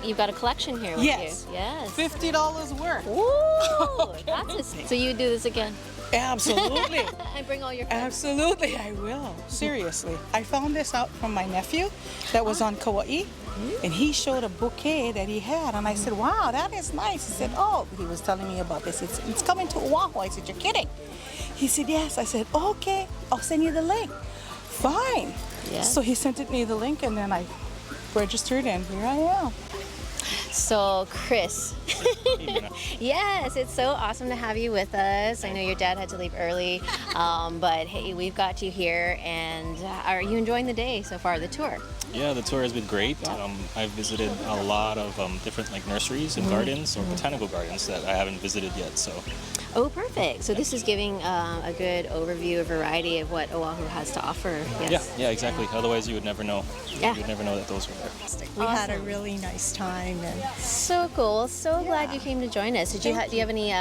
C: you've got a collection here with
S: Yes.
C: you. Yes.
S: $50 worth.
C: Ooh, so you do this again?
S: Absolutely.
C: And bring all your friends.
S: Absolutely, I will. Seriously. I found this out from my nephew that was on Kauai. And he showed a bouquet that he had, and I said, wow, that is nice. He said, oh, he was telling me about this. It's coming to Oahu. I said, you're kidding. He said, yes. I said, okay, I'll send you the link. Fine.
C: Yes.
S: So he sent me the link, and then I registered, and here I am.
C: So, Chris, yes, it's so awesome to have you with us. I know your dad had to leave early, but hey, we've got you here. And are you enjoying the day so far, the tour?
T: Yeah, the tour has been great. I've visited a lot of different like nurseries and gardens or botanical gardens that I haven't visited yet. So.
C: Oh, perfect. So this is giving a good overview, a variety of what Oahu has to offer. Yes.
T: Yeah, exactly. Otherwise, you would never know.
C: Yeah.
T: You would never know that those were there.
L: We had a really nice time. And
C: so cool. So glad you came to join us. Do you have any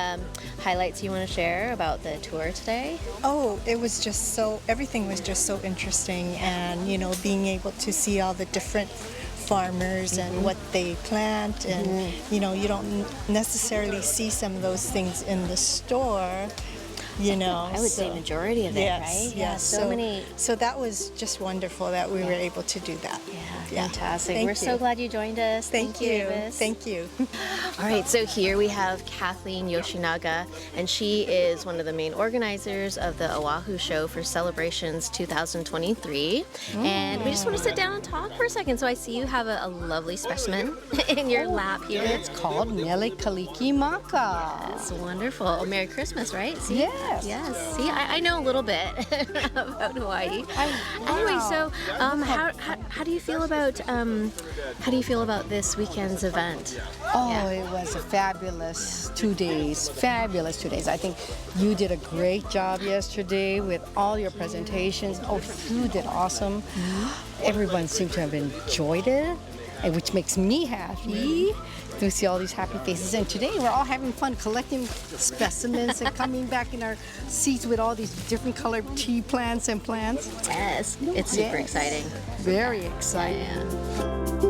C: highlights you want to share about the tour today?
L: Oh, it was just everything was just so interesting, and being able to see all the different farmers and what they plant, and you don't necessarily see some of those things in the store.
C: I would say majority of it,
L: yes,
C: right?
L: Yes.
C: Yeah, so many.
L: So that was just wonderful that we were able to do that.
C: Yeah, fantastic.
L: Thank
C: We're
L: you.
C: so glad you joined us.
L: Thank you.
C: Davis.
L: Thank you.
C: All right, so here we have Kathleen Yoshinaga, and she is one of the main organizers of the Oahu Show for Celebrations 2023. And we just want to sit down and talk for a second. So I see you have a lovely specimen in your lap here.
U: It's called Mele Maka.
C: That's wonderful. Oh, Merry Christmas, right? See?
U: Yes.
C: Yes. See, I know a little bit about Hawaii. Anyway, so how do you feel about this weekend's event?
U: Oh, it was a fabulous 2 days. Fabulous 2 days. I think you did a great job yesterday with all your presentations. Oh, you did awesome. Everyone seemed to have enjoyed it, and which makes me happy to see all these happy faces. And today we're all having fun collecting specimens and coming back in our seats with all these different colored tea plants and plants.
C: Yes, it's super exciting.
U: Very exciting.
C: Yeah.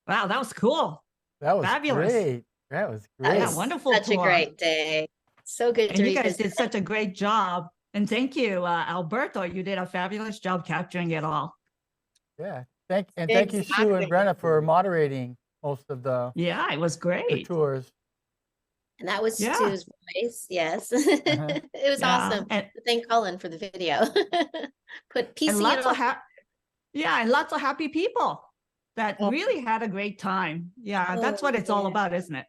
B: Wow, that was cool.
A: That was
B: fabulous.
A: great. That was great.
B: Yeah, wonderful.
C: Such a
B: tour.
C: great day. So good
B: And
C: to
B: you guys
C: revisit.
B: did such a great job. And thank you, Alberto. You did a fabulous job capturing it all.
A: Yeah. Thank you, Sue and Brenna, for moderating most of the
B: Yeah, it was
A: the
B: great.
A: tours.
C: And that was
B: Yeah.
C: Sue's voice. Yes. It was
B: Yeah,
C: awesome.
B: and-
C: Thank Colin for the video. Put
B: And
C: piecing
B: lots
C: it all.
B: of and lots of happy people that really had a great time. Yeah, that's what it's all about, isn't it?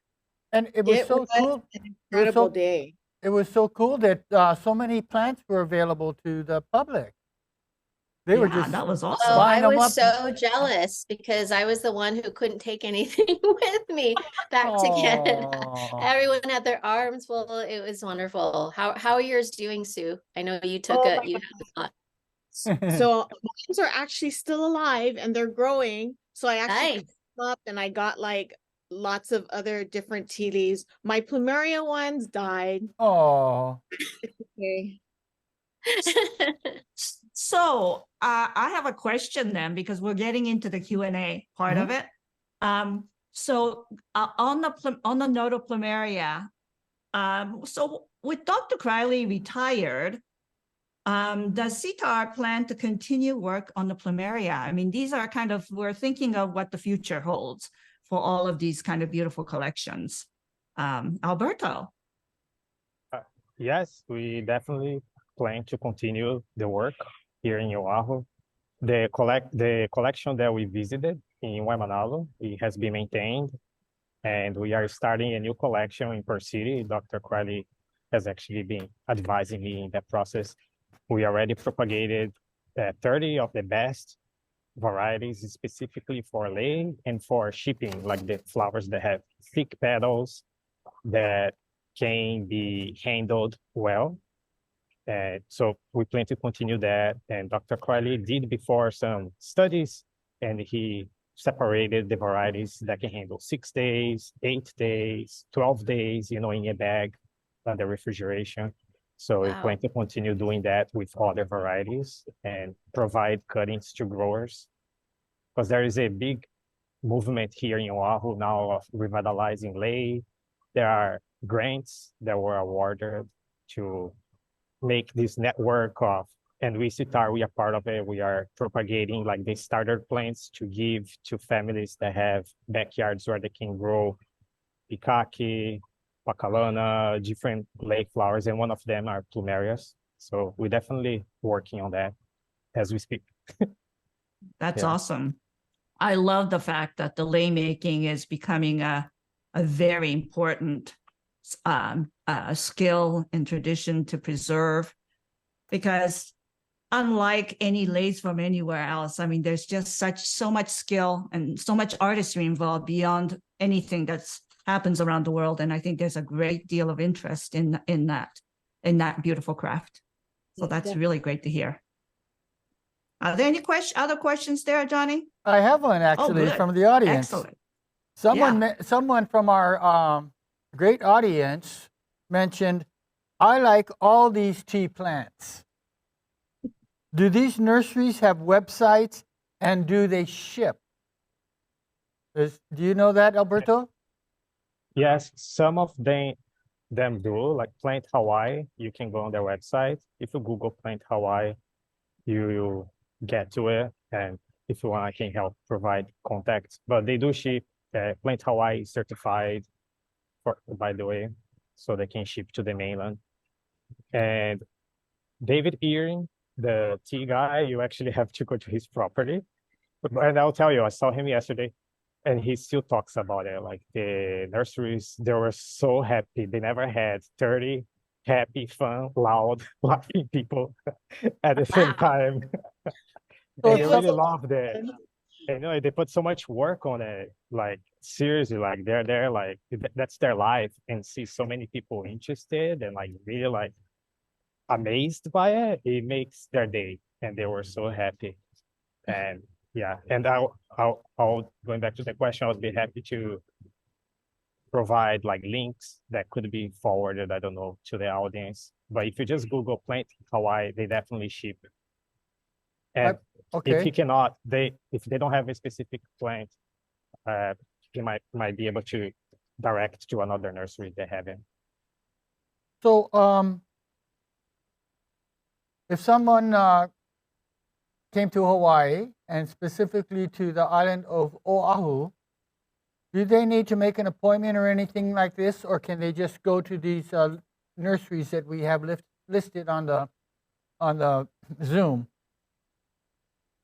A: And it was so cool.
D: An incredible day.
A: It was so cool that so many plants were available to the public. They were just
B: that was awesome.
C: Oh, I
A: buying them
C: was
A: up.
C: so jealous because I was the one who couldn't take anything with me back to Canada.
A: Aw.
C: Everyone had their arms full. It was wonderful. How are yours doing, Sue? I know you took
D: Oh my
C: you had a lot.
D: So mines are actually still alive and they're growing. So I actually
C: Nice.
D: picked them up and I got like lots of other different tea leaves. My plumeria ones died.
A: Oh.
D: Okay.
B: So I have a question then, because we're getting into the Q&A part of it. So on the note of plumeria, so with Dr. Crowley retired, does CTAR plan to continue work on the plumeria? I mean, these are kind of, we're thinking of what the future holds for all of these kind of beautiful collections. Alberto.
K: Yes, we definitely plan to continue the work here in Oahu. The collection that we visited in Waimanalo, it has been maintained, and we are starting a new collection in Perth City. Dr. Crowley has actually been advising me in that process. We already propagated 30 of the best varieties specifically for lay and for shipping, like the flowers that have thick petals that can be handled well. So we plan to continue that. And Dr. Crowley did before some studies, and he separated the varieties that can handle 6 days, 8 days, 12 days, in a bag under refrigeration. So we plan to continue doing that with other varieties and provide cuttings to growers. Because there is a big movement here in Oahu now of revitalizing lay. There are grants that were awarded to make this network of, and we CTAR, we are part of it. We are propagating like the starter plants to give to families that have backyards where they can grow pikaki, pacalana, different lake flowers, and one of them are plumerias. So we're definitely working on that as we speak.
B: That's awesome. I love the fact that the lei making is becoming a very important skill and tradition to preserve, because unlike any leis from anywhere else, I mean, there's just so much skill and so much artistry involved beyond anything that's happens around the world. And I think there's a great deal of interest in that beautiful craft. So that's really great to hear. Are there any other questions there, Johnny?
A: I have one actually from the audience.
B: Excellent.
A: Someone from our great audience mentioned, I like all these tea plants. Do these nurseries have websites, and do they ship? Do you know that, Alberto?
K: Yes, some of them do, like Plant Hawaii. You can go on their website. If you Google Plant Hawaii, you get to it. And if you want, I can help provide contacts. But they do ship. Plant Hawaii is certified, by the way, so they can ship to the mainland. And David Earing, the tea guy, you actually have to go to his property. And I'll tell you, I saw him yesterday, and he still talks about it. Like the nurseries, they were so happy. They never had 30 happy, fun, loud, laughing people at the same time. And they really loved it. And they put so much work on it. Like seriously, like they're there, like that's their life, and see so many people interested and like really like amazed by it. It makes their day, and they were so happy. And yeah, and I'll going back to the question, I would be happy to provide like links that could be forwarded, I don't know, to the audience. But if you just Google Plant Hawaii, they definitely ship. And if you cannot, if they don't have a specific plant, you might be able to direct to another nursery if they have it.
A: So if someone came to Hawaii, and specifically to the island of Oahu, do they need to make an appointment or anything like this, or can they just go to these nurseries that we have listed on the Zoom?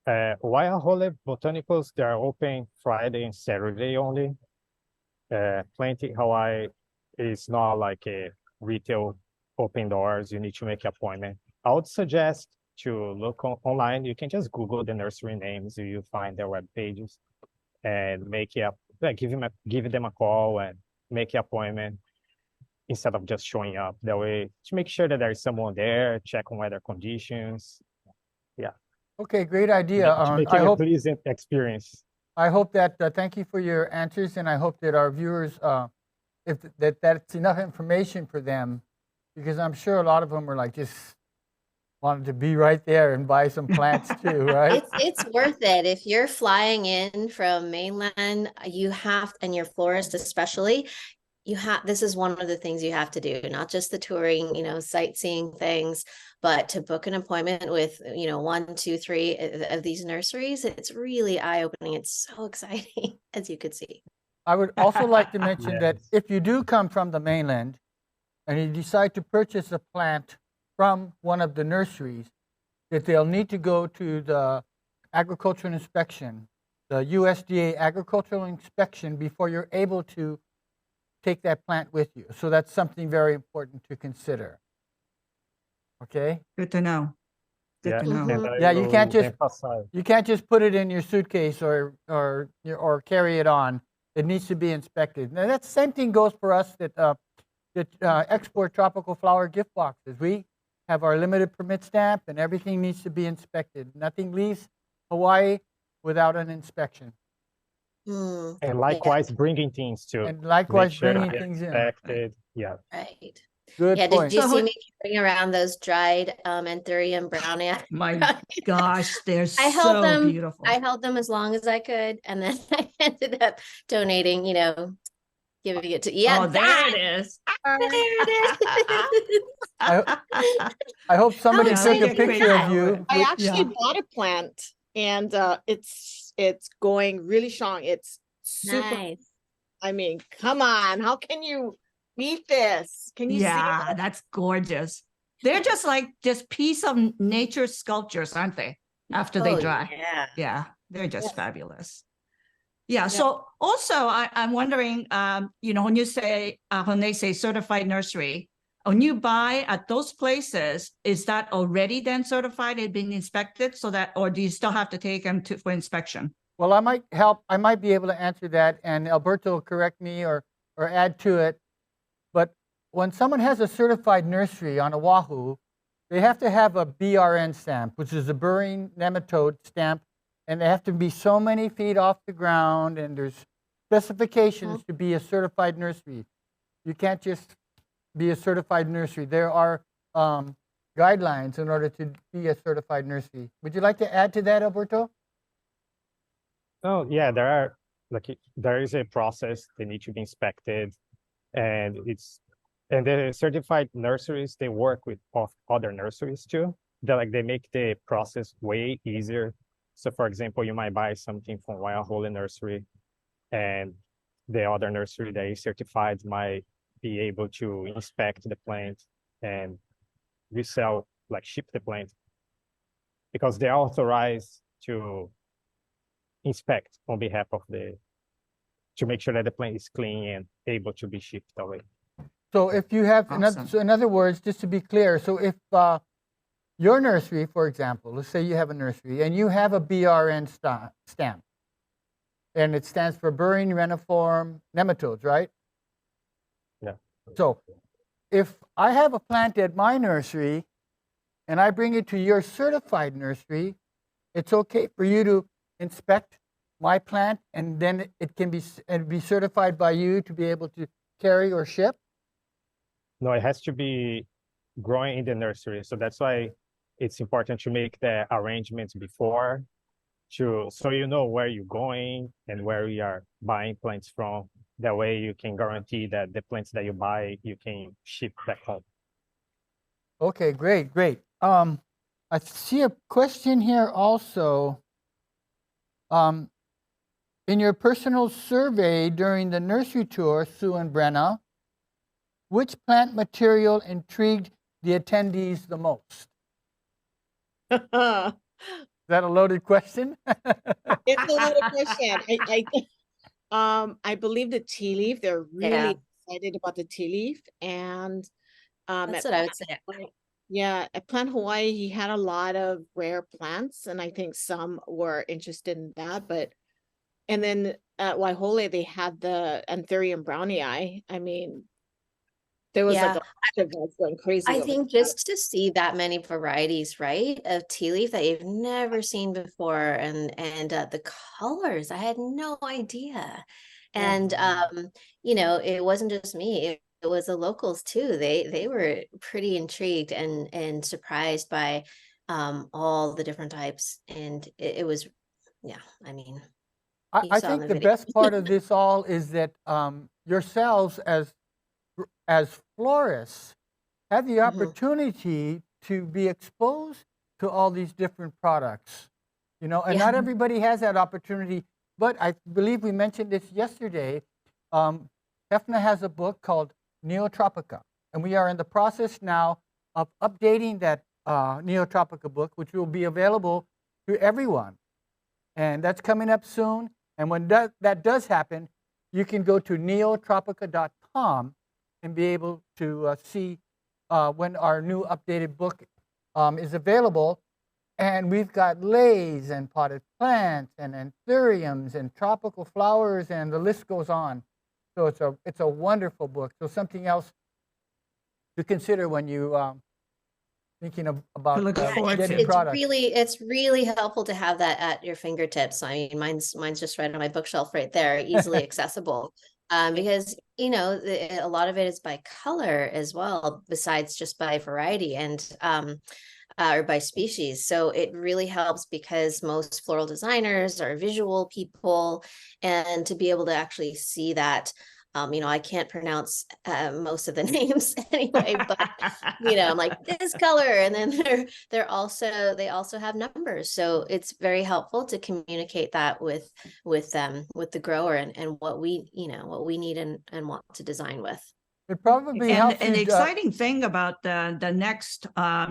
K: Waiahole Botanicals, they are open Friday and Saturday only. Planting Hawaii is not like a retail open doors. You need to make an appointment. I would suggest to look online. You can just Google the nursery names. You find their web pages and give them a call and make an appointment instead of just showing up. That way, to make sure that there's someone there, check on weather conditions. Yeah.
A: Okay, great idea.
K: Make it a pleasant experience.
A: I hope that, thank you for your answers, and I hope that our viewers, if that's enough information for them, because I'm sure a lot of them are like just wanted to be right there and buy some plants too, right?
C: It's worth it. If you're flying in from mainland, you have, and your florist especially, this is one of the things you have to do, not just the touring, sightseeing things, but to book an appointment with, 1, 2, 3 of these nurseries. It's really eye-opening. It's so exciting, as you could see.
A: I would also like to mention that if you do come from the mainland and you decide to purchase a plant from one of the nurseries, that they'll need to go to the agricultural inspection, the USDA agricultural inspection, before you're able to take that plant with you. So that's something very important to consider. Okay?
B: Good to know. Good to know.
A: Yeah, you can't just put it in your suitcase or carry it on. It needs to be inspected. Now that same thing goes for us that export tropical flower gift boxes. We have our limited permit stamp, and everything needs to be inspected. Nothing leaves Hawaii without an inspection.
K: And likewise, bringing things too.
A: And likewise, bringing things
K: inspected. Yeah.
C: Right.
A: Good
C: point. Did you see me bring around those dried anthurium brownia?
B: My gosh, they're
C: held them,
B: beautiful.
C: I held them as long as I could, and then I ended up donating, giving it to
B: there it is.
C: There it is.
A: I hope somebody took a picture of you.
D: I actually bought a plant, and it's going really strong. It's super
C: nice.
D: I mean, come on, how can you beat this? Can you see that?
B: That's gorgeous. They're just piece of nature sculptures, aren't they? After they dry. Yeah, they're just fabulous. Yeah. So also, I'm wondering, when they say certified nursery, when you buy at those places, is that already then certified and being inspected, or do you still have to take them for inspection?
A: Well, I might be able to answer that, and Alberto will correct me or add to it. But when someone has a certified nursery on Oahu, they have to have a BRN stamp, which is a burying nematode stamp, and they have to be so many feet off the ground, and there's specifications to be a certified nursery. You can't just be a certified nursery. There are guidelines in order to be a certified nursery. Would you like to add to that, Alberto?
K: Oh, yeah, there is a process. They need to be inspected, and the certified nurseries, they work with other nurseries too. They make the process way easier. So for example, you might buy something from Oahu Nursery, and the other nursery that is certified might be able to inspect the plant and resell, ship the plant, because they're authorized to inspect on behalf of to make sure that the plant is clean and able to be shipped away.
A: So if you have, in other words, just to be clear, so if your nursery, for example, let's say you have a nursery and you have a BRN stamp, and it stands for burying reniform nematodes, right?
K: Yeah.
A: So if I have a plant at my nursery and I bring it to your certified nursery, it's okay for you to inspect my plant, and then it can be certified by you to be able to carry or ship?
K: No, it has to be growing in the nursery. So that's why it's important to make the arrangements before, so you know where you're going and where you are buying plants from. That way you can guarantee that the plants that you buy, you can ship back home.
A: Okay, great. I see a question here also. In your personal survey during the nursery tour, Sue and Brenna, which plant material intrigued the attendees the most? Is that a loaded question?
D: It's a loaded question. I believe the tea leaf, they're really excited about the tea leaf. And
C: That's
D: at
C: what I would say.
D: yeah, at Plant Hawaii, he had a lot of rare plants, and I think some were interested in that. But and then at Waihole, they had the Anthurium brownie eye. I mean, there was like
C: Yeah.
D: a bunch of us going crazy
C: I
D: over
C: think
D: that.
C: just to see that many varieties, right, of tea leaf that you've never seen before, and the colors, I had no idea. And you know, it wasn't just me; it was the locals too. They were pretty intrigued and surprised by all the different types, and it was, yeah. I mean, you
A: I
C: saw in
A: think
C: the
A: the
C: video.
A: best part of this all is that yourselves as florists have the opportunity to be exposed to all these different products, you know, and not everybody has that opportunity. But I believe we mentioned this yesterday. HFNA has a book called Neotropica, and we are in the process now of updating that Neotropica book, which will be available to everyone. And that's coming up soon. And when that does happen, you can go to neotropica.com and be able to see when our new updated book is available. And we've got leis and potted plants and anthuriums and tropical flowers, and the list goes on. So it's a wonderful book. So something else to consider when you thinking about getting products.
C: It's really helpful to have that at your fingertips. I mean, mine's just right on my bookshelf right there, easily accessible. Because, you know, a lot of it is by color as well, besides just by variety and or by species. So it really helps because most floral designers are visual people, and to be able to actually see that, you know, I can't pronounce most of the names anyway, but you know, I'm like this color, and then they also have numbers. So it's very helpful to communicate that with the grower and what we, you know, what we need and want to design with.
A: It probably
B: And
A: helps.
B: the exciting thing about the next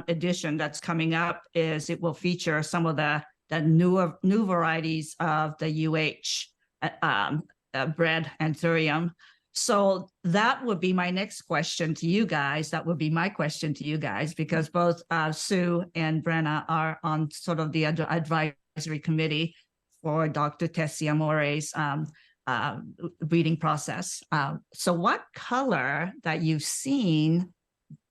B: edition that's coming up is it will feature some of the new varieties of the bred anthurium. So that would be my next question to you guys. That would be my question to you guys, because both Sue and Brenna are on sort of the advisory committee for Dr. Tessie Amore's breeding process. So what color that you've seen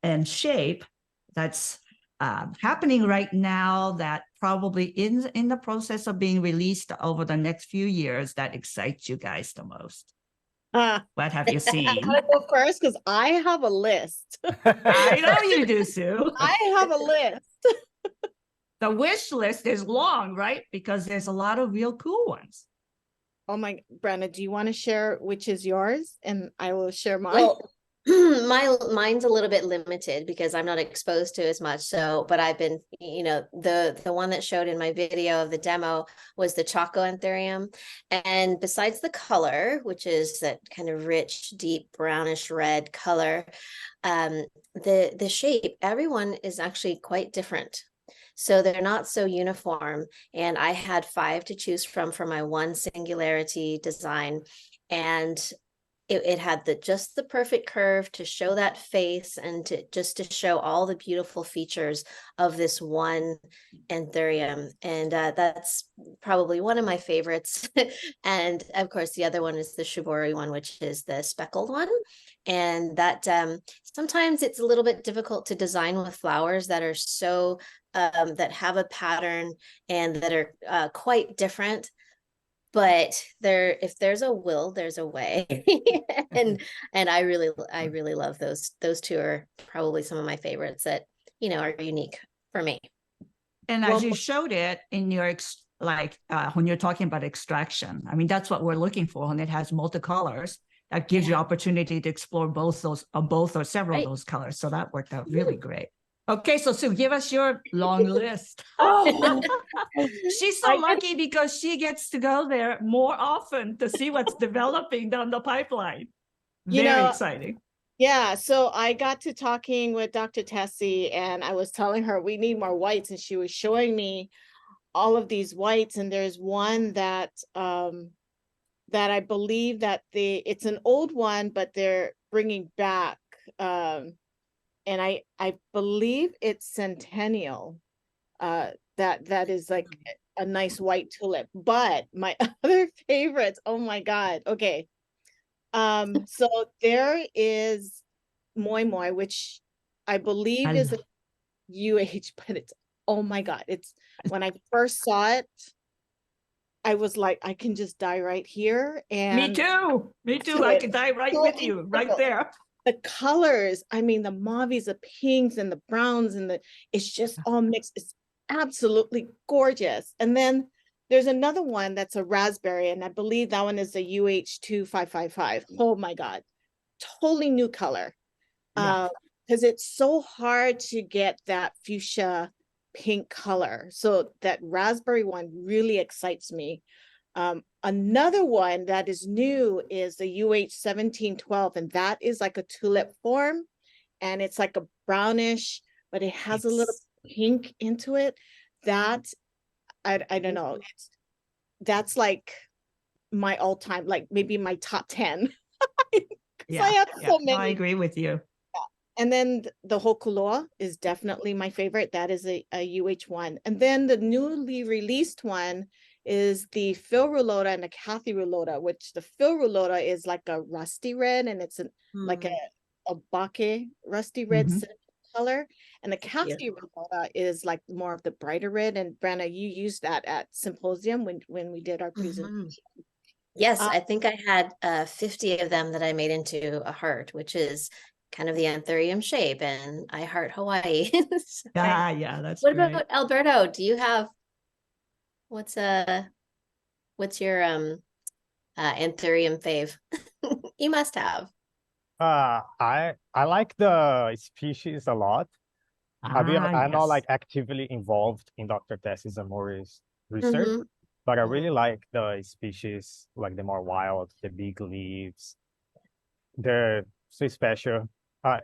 B: and shape that's happening right now that probably in the process of being released over the next few years that excites you guys the most? What have you seen?
D: I'm gonna go first because I have a list.
B: I know you do, Sue.
D: I have a list.
B: The wish list is long, right? Because there's a lot of real cool ones.
D: Oh my, Brenna, do you want to share which is yours? And I will share mine.
C: Well, mine's a little bit limited because I'm not exposed to as much. So, but I've been, you know, the one that showed in my video of the demo was the Choco Anthurium. And besides the color, which is that kind of rich, deep brownish red color, the shape, everyone is actually quite different. So they're not so uniform. And I had 5 to choose from for my one singularity design. And it had just the perfect curve to show that face and to show all the beautiful features of this one anthurium. And that's probably one of my favorites. And of course, the other one is the Shibori one, which is the speckled one. And that sometimes it's a little bit difficult to design with flowers that are so that have a pattern and that are quite different. But if there's a will, there's a way. and I really love those. Those two are probably some of my favorites that, you know, are unique for me.
B: And as you showed it in your when you're talking about extraction, I mean, that's what we're looking for, and it has multicolors. That gives you opportunity to explore both or several of those colors. So that worked out really great. Okay, so Sue, give us your long list. She's so lucky because she gets to go there more often to see what's developing down the pipeline. Very exciting.
D: Yeah, so I got to talking with Dr. Tessie, and I was telling her we need more whites, and she was showing me all of these whites, and there's one that that I believe that it's an old one, but they're bringing back, and I believe it's Centennial. That is like a nice white tulip. But my other favorites, oh my God. Okay. So there is Moi Moi, which I believe is a UH, but it's, oh my God. It's, when I first saw it, I was like, I can just die right here. And
B: Me too. Me too. I could die right with you, right there.
D: The colors, I mean, the mauves, the pinks, and the browns, and it's just all mixed. It's absolutely gorgeous. And then there's another one that's a raspberry, and I believe that one is the UH2555. Oh my God, totally new color. Because it's so hard to get that fuchsia pink color. So that raspberry one really excites me. Another one that is new is the UH1712, and that is like a tulip form, and it's like a brownish, but it has a little pink into it. That I don't know. That's like my all-time, like maybe my top 10. I have so many.
B: I agree with you.
D: And then the Hokuloa is definitely my favorite. That is a UH1. And then the newly released one is the Phil Rulota and the Kathy Rulota, which the Phil Rulota is like a rusty red, and it's like a bake rusty red color. And the Kathy Rulota is like more of the brighter red. And Brenna, you used that at Symposium when we did our presentation.
H: Yes, I think I had 50 of them that I made into a heart, which is kind of the anthurium shape, and I heart Hawaii.
B: So, yeah, that's
H: what
B: great.
H: about Alberto? Do you have what's your anthurium fave? You must have.
K: I like the species a lot. I'm not like actively involved in Dr. Tessie Zamori's research, but I really like the species, like the more wild, the big leaves. They're so special.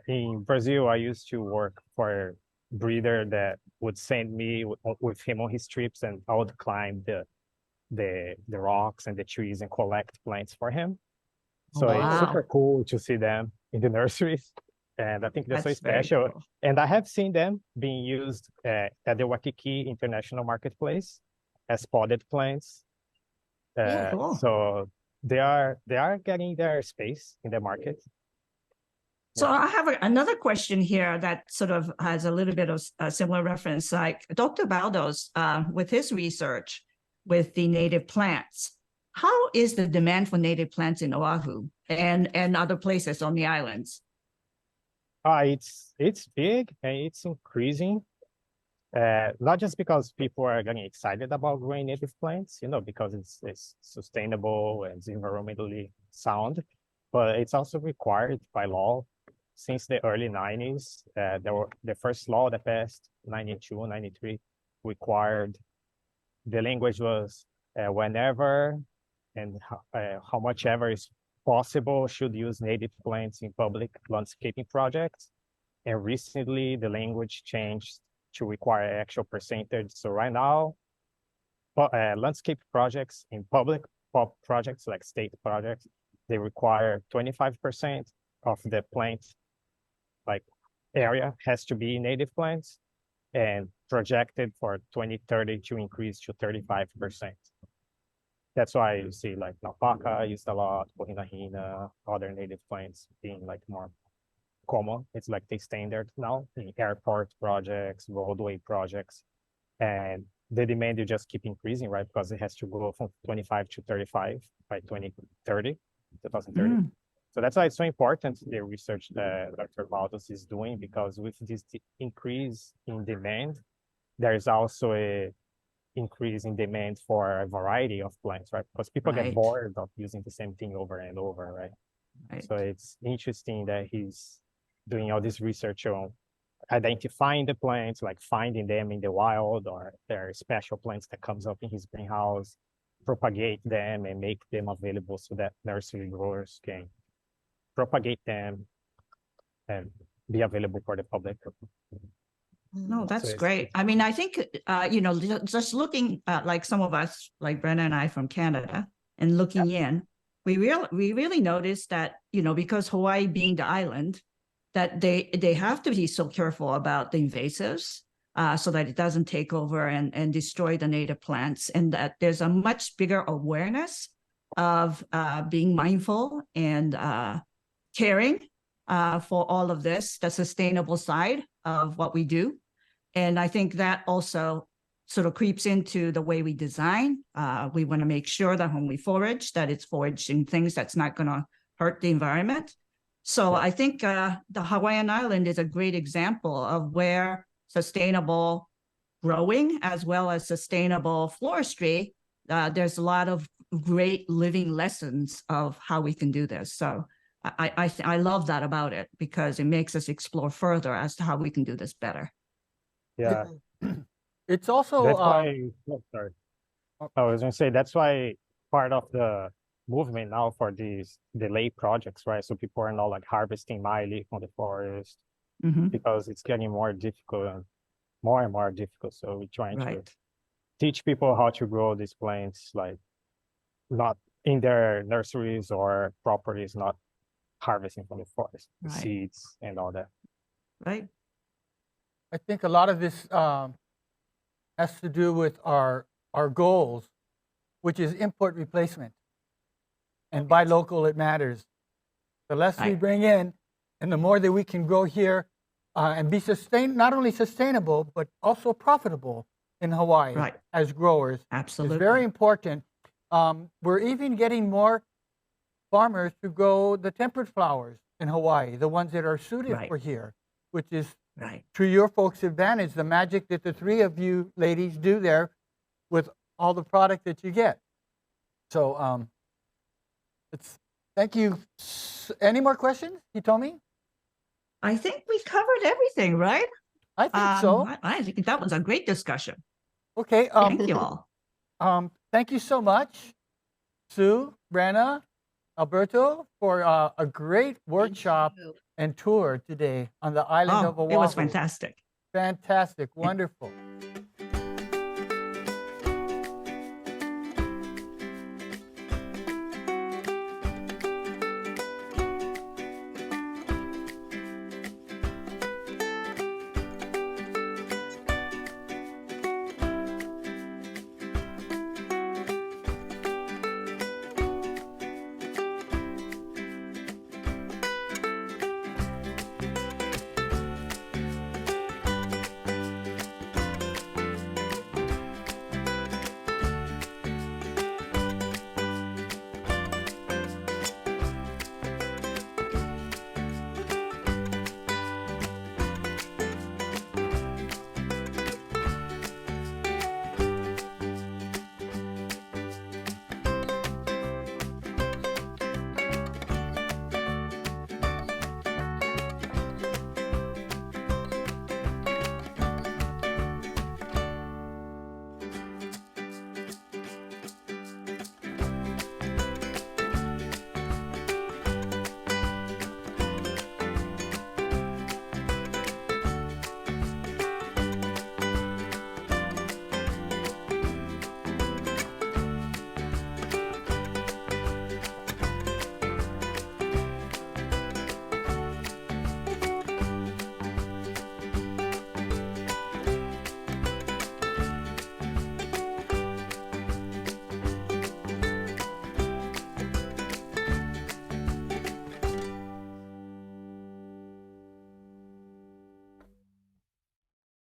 K: In Brazil, I used to work for a breeder that would send me with him on his trips, and I would climb the rocks and the trees and collect plants for him. So it's super cool to see them in the nurseries, and I think they're so special. Cool. And I have seen them being used at the Waikiki International Marketplace as potted plants.
B: Cool.
K: So they are getting their space in the market.
B: So I have another question here that sort of has a little bit of a similar reference, like Dr. Baldos, with his research with the native plants. How is the demand for native plants in Oahu and other places on the islands?
K: It's big and it's increasing. Not just because people are getting excited about growing native plants, because it's sustainable and it's environmentally sound, but it's also required by law. Since the early 90s, the first law that passed, 92, 93, required the language was whenever and how much ever is possible should use native plants in public landscaping projects. And recently, the language changed to require actual percentage. So right now, landscape projects in public projects like state projects, they require 25% of the plant area has to be native plants, and projected for 2030 to increase to 35%. That's why you see like Naupaka used a lot, Komohana, other native plants being like more common. It's like the standard now in airport projects, roadway projects, and the demand will just keep increasing, right? Because it has to go from 25 to 35 by 2030. So that's why it's so important, the research that Dr. Baldos is doing, because with this increase in demand, there's also a increase in demand for a variety of plants, right? Because people get bored of using the same thing over and over, right? So it's interesting that he's doing all this research on identifying the plants, like finding them in the wild, or there are special plants that comes up in his greenhouse, propagate them and make them available so that nursery growers can propagate them and be available for the public.
B: No, that's great. I mean, I think, just looking at like some of us, like Brenna and I from Canada, and looking in, we really noticed that, you know, because Hawaii being the island, that they have to be so careful about the invasives so that it doesn't take over and destroy the native plants, and that there's a much bigger awareness of being mindful and caring for all of this, the sustainable side of what we do. And I think that also sort of creeps into the way we design. We want to make sure that when we forage, that it's foraging things that's not going to hurt the environment. So I think the Hawaiian Island is a great example of where sustainable growing as well as sustainable forestry, there's a lot of great living lessons of how we can do this. So I love that about it, because it makes us explore further as to how we can do this better.
K: Yeah.
A: It's also
K: That's why, sorry. I was going to say, that's why part of the movement now for these delay projects, right? So people are not like harvesting maili from the forest because it's getting more difficult and more difficult. So we're trying to teach people how to grow these plants, like not in their nurseries or properties, not harvesting from the forest, the seeds and all that.
B: Right.
A: I think a lot of this has to do with our goals, which is import replacement. And buy local, it matters. The less we bring in, and the more that we can grow here and be not only sustainable, but also profitable in Hawaii as growers.
B: Absolutely.
A: It's very important. We're even getting more farmers to grow the temperate flowers in Hawaii, the ones that are suited for here, which is to your folks' advantage, the magic that the three of you ladies do there with all the product that you get. So thank you. Any more questions, Hitomi?
B: I think we covered everything, right?
A: I think so.
B: I think that was a great discussion.
A: Okay.
B: Thank you all.
A: Thank you so much, Sue, Brenna, Alberto, for a great workshop and tour today on the island of Oahu.
B: It was fantastic.
A: Fantastic. Wonderful.